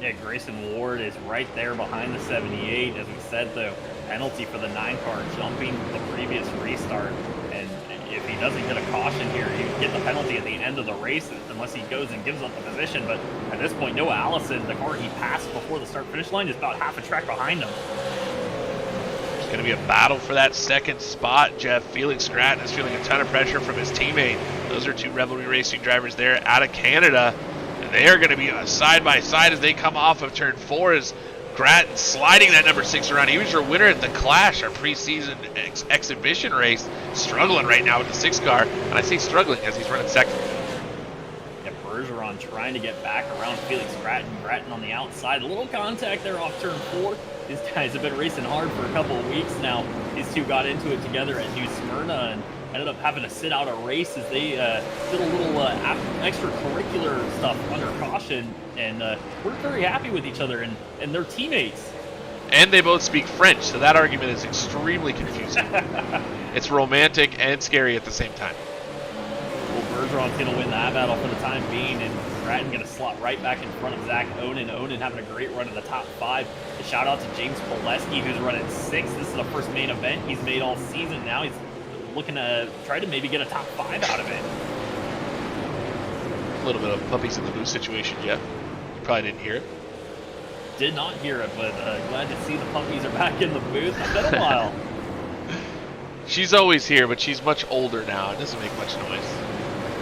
Yeah, Grayson Ward is right there behind the 78. As we said, though, penalty for the 9 car jumping the previous restart. And if he doesn't get a caution here, he would get the penalty at the end of the race unless he goes and gives up the position. But at this point, Noah Allison, the car he passed before the start-finish line, is about half a track behind him. It's going to be a battle for that second spot, Jeff. Felix Gratton is feeling a ton of pressure from his teammate. Those are 2 Revelry Racing drivers there out of Canada. And they are going to be side by side as they come off of turn 4 as Gratton sliding that number 6 around. He was your winner at the Clash, our preseason exhibition race. Struggling right now with the 6 car, and I say struggling as he's running second. Yeah, Bergeron trying to get back around Felix Gratton. Gratton on the outside. A little contact there off turn 4. These guys have been racing hard for a couple of weeks now. These 2 got into it together at New Smyrna and ended up having to sit out a race as they did a little extracurricular stuff under caution, and we're very happy with each other and their teammates. And they both speak French, so that argument is extremely confusing. It's romantic and scary at the same time. Well, Bergeron's going to win that battle for the time being, and Gratton going to slot right back in front of Zach Onan. Onan having a great run in the top 5. A shout out to James Pileski, who's running 6th. This is the first main event he's made all season now. He's looking to try to maybe get a top 5 out of it. A little bit of puppies in the booth situation, Jeff. You probably didn't hear it. Did not hear it, but glad to see the puppies are back in the booth. It's been a while. She's always here, but she's much older now. It doesn't make much noise.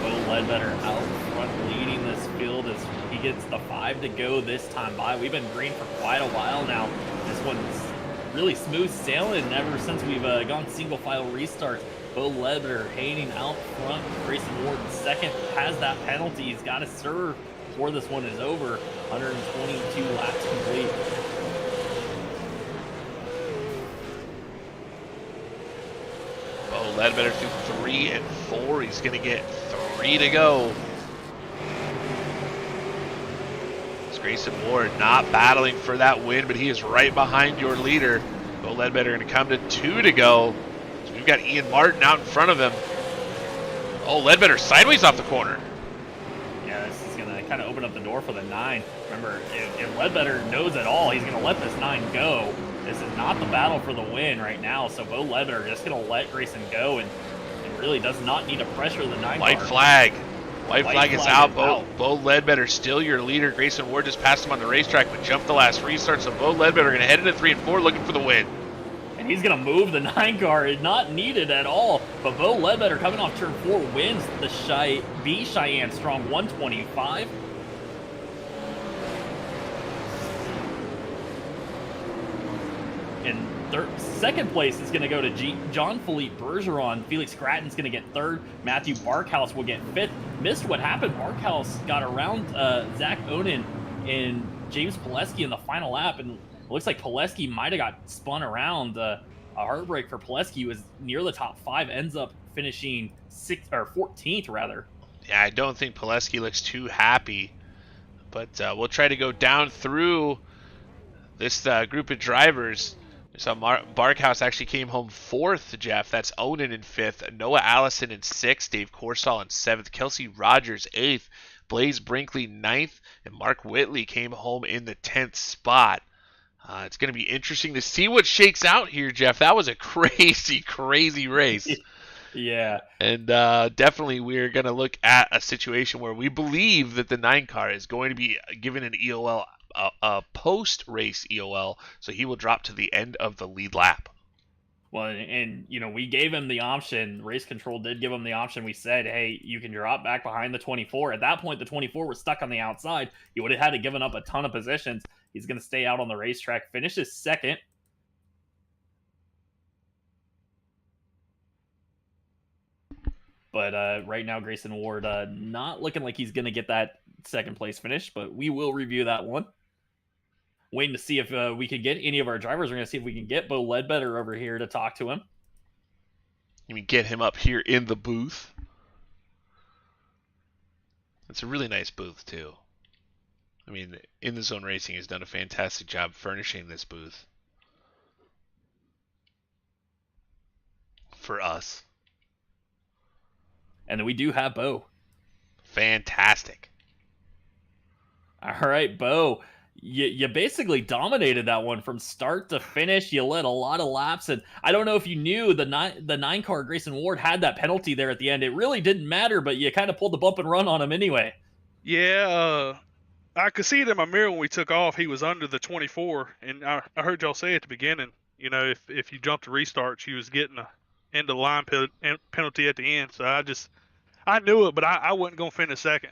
Will Ledbetter out front leading this field as he gets the 5 to go this time by. We've been green for quite a while now. This one's really smooth sailing ever since we've gone single file restarts. Bo Ledbetter hanging out front. Grayson Ward second, has that penalty. He's got to serve before this one is over. 122 laps complete. Bo Ledbetter through 3 and 4. He's going to get 3 to go. It's Grayson Ward not battling for that win, but he is right behind your leader. Bo Ledbetter going to come to 2 to go. So we've got Ian Martin out in front of him. Oh, Ledbetter sideways off the corner. Yeah, this is going to kind of open up the door for the 9. Remember, if Ledbetter knows at all, he's going to let this 9 go. This is not the battle for the win right now, so Bo Ledbetter just going to let Grayson go and really does not need to pressure the 9 White car. flag. White flag is out. out. Bo Ledbetter still your leader. Grayson Ward just passed him on the racetrack, but jumped the last restart. So Bo Ledbetter going to head into 3 and 4 looking for the win. And he's going to move the 9 car. It's not needed at all. But Bo Ledbetter coming off turn 4 wins the Schyenne Strong 125. Second place is going to go to Jean-Philippe Bergeron. Felix Gratton's going to get third. Matthew Barkhouse will get fifth. Missed what happened. Barkhouse got around Zach Onen and James Pileski in the final lap, and it looks like Pileski might have got spun around. A heartbreak for Pileski. He was near the top 5, ends up finishing 14th rather. Yeah, I don't think Pileski looks too happy, but we'll try to go down through this group of drivers. So Barkhouse actually came home 4th, Jeff. That's Onan in 5th, Noah Allison in 6th, Dave Corsall in 7th, Kelsey Rogers 8th, Blaze Brinkley 9th, and Mark Whitley came home in the 10th spot. It's going to be interesting to see what shakes out here, Jeff. That was a crazy, crazy race. Yeah. And definitely we're going to look at a situation where we believe that the 9 car is going to be given an EOL, a post-race EOL, so he will drop to the end of the lead lap. Well, and we gave him the option. Race control did give him the option. We said, hey, you can drop back behind the 24. At that point, the 24 was stuck on the outside. He would have had to given up a ton of positions. He's going to stay out on the racetrack, finishes second. But right now, Grayson Ward not looking like he's going to get that second place finish, but we will review that one. Waiting to see if we can get any of our drivers. We're going to see if we can get Bo Ledbetter over here to talk to him. You mean get him up here in the booth? It's a really nice booth, too. I mean, In the Zone Racing has done a fantastic job furnishing this booth for us. And then we do have Bo. Fantastic. All right, Bo. You basically dominated that one from start to finish. You led a lot of laps, and I don't know if you knew the 9 car Grayson Ward had that penalty there at the end. It really didn't matter, but you kind of pulled the bump and run on him anyway. Yeah, I could see it in my mirror when we took off. He was under the 24, and I heard y'all say at the beginning, if you jumped to restart, she was getting a end of the line penalty at the end. So I knew it, but I wasn't going to finish second.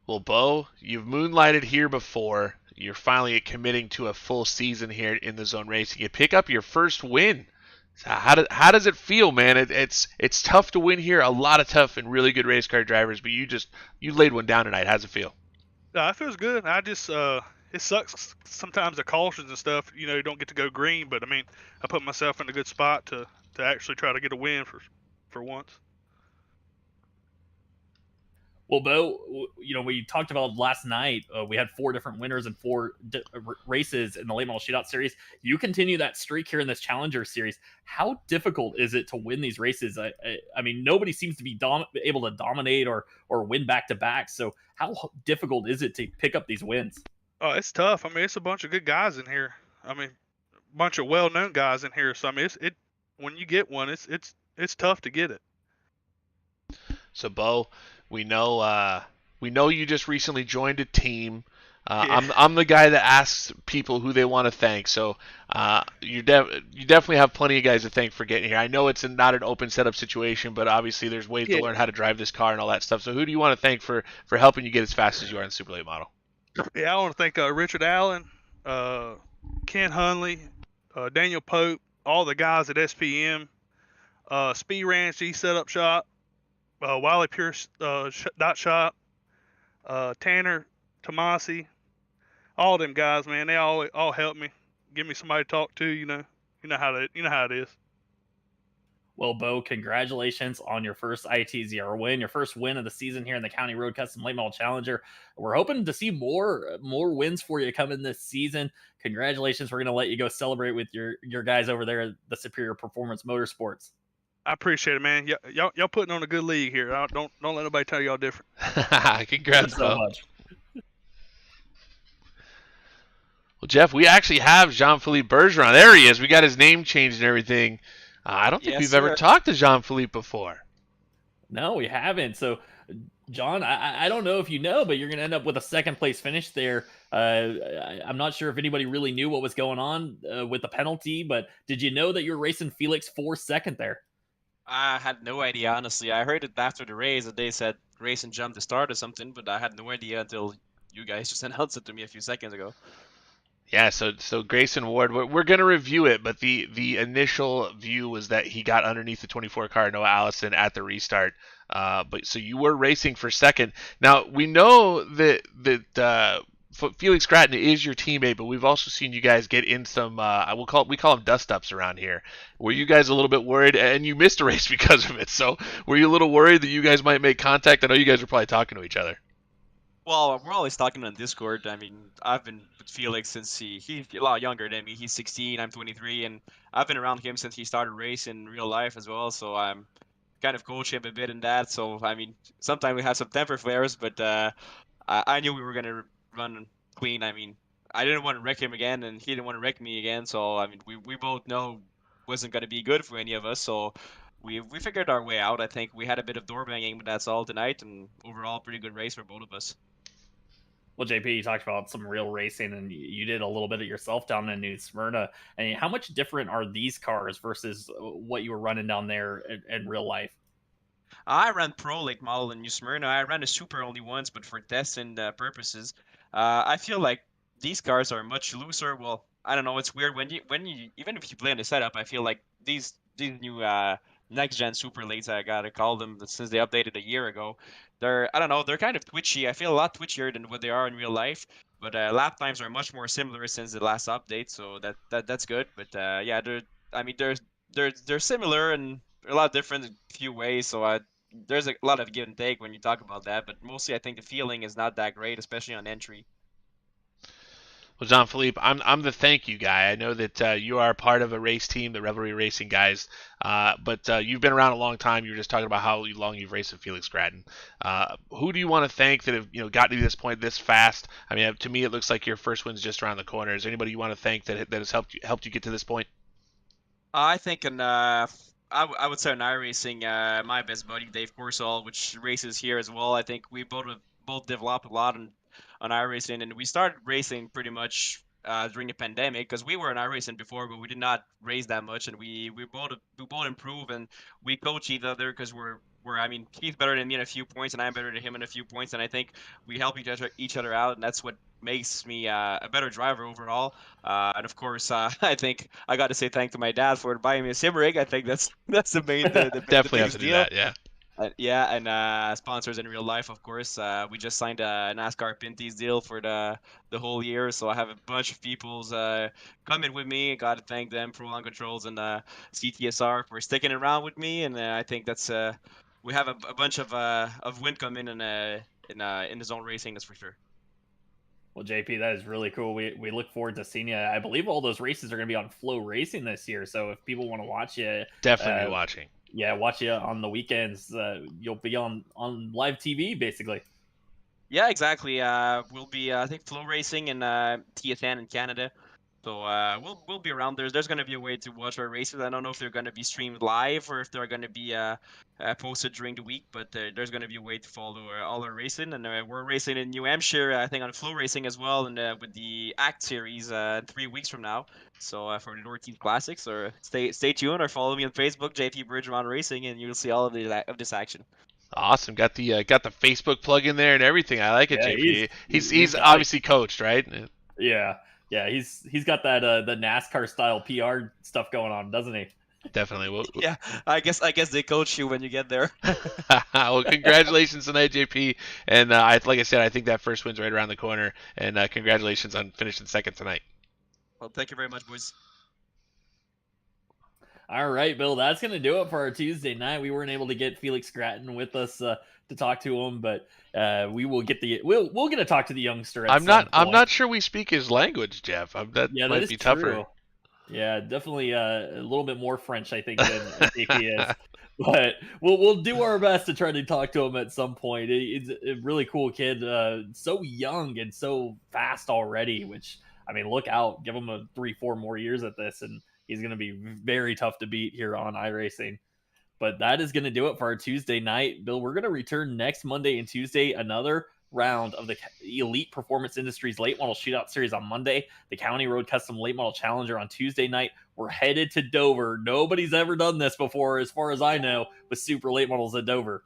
Well, Bo, you've moonlighted here before. You're finally committing to a full season here in the Zone Racing. You pick up your first win. So how does it feel, man? It's tough to win here. A lot of tough and really good race car drivers, but you laid one down tonight. How's it feel? It feels good. It sucks sometimes the cautions and stuff. You don't get to go green, but I mean, I put myself in a good spot to actually try to get a win for once. Well, Bo, we talked about last night. We had 4 different winners and 4 races in the late model shootout series. You continue that streak here in this Challenger series. How difficult is it to win these races? I mean, nobody seems to be able to dominate or win back to back. So how difficult is it to pick up these wins? Oh, it's tough. I mean, it's a bunch of good guys in here. I mean, a bunch of well-known guys in here. So I mean, when you get one, it's tough to get it. So, Bo, we know you just recently joined a team. Yeah. I'm the guy that asks people who they want to thank. So you definitely have plenty of guys to thank for getting here. I know it's not an open setup situation, but obviously there's ways to learn how to drive this car and all that stuff. So who do you want to thank for helping you get as fast as you are in the Super Late Model? Yeah, I want to thank Richard Allen, Ken Hunley, Daniel Pope, all the guys at SPM, Speed Ranch E-Setup Shop, Wiley Pierce Dot Shop, Tanner Tomasi, all them guys, man. They all help me, give me somebody to talk to. You know how it is. Well, Bo, congratulations on your first ITZR win, your first win of the season here in the County Road Custom Late Model Challenger. We're hoping to see more wins for you coming this season. Congratulations. We're going to let you go celebrate with your guys over there at the Superior Performance Motorsports. I appreciate it, man. Y'all putting on a good league here. Don't let nobody tell y'all different. Congrats, so Bo. much. Well, Jeff, we actually have Jean-Philippe Bergeron. There he is. We got his name changed and everything. I don't think we've ever talked to Jean-Philippe before. No, we haven't. So, John, I don't know if you know, but you're going to end up with a second place finish there. I'm not sure if anybody really knew what was going on with the penalty, but did you know that you're racing Felix for second there? I had no idea, honestly. I heard it after the race that they said race and jump to start or something, but I had no idea until you guys just announced it to me a few seconds ago. Yeah, so Grayson Ward, we're going to review it, but the initial view was that he got underneath the 24 car Noah Allison at the restart. But so you were racing for second. Now we know that Felix Gratton is your teammate, but we've also seen you guys get in some we call them dust ups around here. Were you guys a little bit worried? And you missed a race because of it. So were you a little worried that you guys might make contact? I know you guys were probably talking to each other. Well, we're always talking on Discord. I mean, I've been with Felix since he's a lot younger than me. He's 16, I'm 23, and I've been around him since he started racing in real life as well. So I'm kind of coach him a bit in that. So I mean, sometimes we have some temper flares, but I knew we were gonna run clean. I mean, I didn't want to wreck him again, and he didn't want to wreck me again. So I mean, we both know wasn't gonna be good for any of us. So we figured our way out. I think we had a bit of door banging, but that's all tonight, and overall pretty good race for both of us. Well, JP, you talked about some real racing, and you did a little bit of yourself down in New Smyrna. And how much different are these cars versus what you were running down there in real life? I ran pro late model in New Smyrna. I ran a super only once, but for tests and purposes. I feel like these cars are much looser. Well, I don't know. It's weird when you even if you play in the setup, I feel like these new next gen super lates, I gotta call them, since they updated a year ago. I don't know, they're kind of twitchy. I feel a lot twitchier than what they are in real life. But lap times are much more similar since the last update, so that's good. But yeah, I mean they're similar and they're a lot different in a few ways. So there's a lot of give and take when you talk about that, but mostly I think the feeling is not that great, especially on entry. Well, John Philippe, I'm the thank you guy. I know that you are part of a race team, the Revelry Racing guys, but you've been around a long time. You were just talking about how long you've raced with Felix Gratton. Who do you want to thank that have gotten to this point this fast? I mean, to me, it looks like your first win's just around the corner. Is there anybody you want to thank that has helped you get to this point? I think I would say on iRacing, my best buddy Dave Corsall, which races here as well. I think we both developed a lot on iRacing, and we started racing pretty much during the pandemic because we were on iRacing before, but we did not race that much, and we both improve and we coach each other because we're I mean he's better than me in a few points, and I'm better than him in a few points, and I think we help each other out, and that's what makes me a better driver overall. And of course, I think I got to say thank to my dad for buying me a sim rig. I think that's the main, the Definitely have biggest to do deal. that. Yeah. Yeah, and sponsors in real life, of course. We just signed a NASCAR Pinty's deal for the whole year, so I have a bunch of people's coming with me. Got to thank them, Pro Lawn Controls and CTSR, for sticking around with me, and I think that's we have a bunch of wind coming in the zone racing, that's for sure. Well, JP, that is really cool. We look forward to seeing you. I believe all those races are going to be on Flow Racing this year. So if people want to watch you, Definitely be watching. yeah, watch you on the weekends. You'll be on live TV basically. Yeah, exactly. We'll be I think Flow Racing and TSN in Canada. So we'll be around. There's going to be a way to watch our races. I don't know if they're going to be streamed live or if they're going to be posted during the week, but there's going to be a way to follow all our racing. And we're racing in New Hampshire, I think, on Flow Racing as well, and with the Act Series 3 weeks from now. So for the Northeast Classics, or stay tuned or follow me on Facebook, JP Bridgemont Racing, and you'll see all of this action. Awesome. Got the Facebook plug in there and everything. I like it, Yeah, JP. He's got it. obviously coached, right? Yeah, yeah. He's got that the NASCAR style PR stuff going on, doesn't he? Definitely. Yeah, I guess they coach you when you get there. Well, congratulations tonight, JP. And like I said, I think that first win's right around the corner. And congratulations on finishing second tonight. Well, thank you very much, boys. All right, Bill, that's going to do it for our Tuesday night. We weren't able to get Felix Gratton with us to talk to him, but we will get we'll get to talk to the youngster. I'm not sure we speak his language, Jeff. That might be tougher. True. Yeah, definitely a little bit more French, I think, than he is. But we'll do our best to try to talk to him at some point. He's a really cool kid, so young and so fast already. Which, I mean, look out, give him 3-4 more years at this, and he's going to be very tough to beat here on iRacing. But that is going to do it for our Tuesday night. Bill, we're going to return next Monday and Tuesday, another round of the Elite Performance Industries Late Model Shootout Series on Monday, the County Road Custom Late Model Challenger on Tuesday night. We're headed to Dover. Nobody's ever done this before, as far as I know, with super late models at Dover.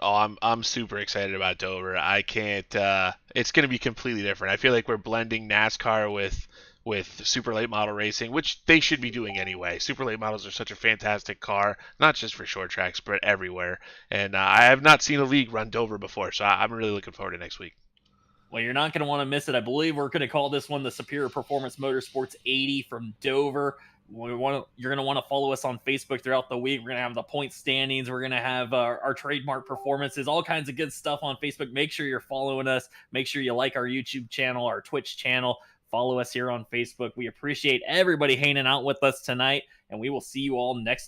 Oh, I'm super excited about Dover. I can't. It's going to be completely different. I feel like we're blending NASCAR with super late model racing, which they should be doing anyway. Super late models are such a fantastic car, not just for short tracks, but everywhere. And I have not seen a league run Dover before, so I'm really looking forward to next week. Well, you're not going to want to miss it. I believe we're going to call this one the Superior Performance Motorsports 80 from Dover. You're going to want to follow us on Facebook throughout the week. We're going to have the point standings. We're going to have our trademark performances, all kinds of good stuff on Facebook. Make sure you're following us. Make sure you like our YouTube channel, our Twitch channel. Follow us here on Facebook. We appreciate everybody hanging out with us tonight, and we will see you all next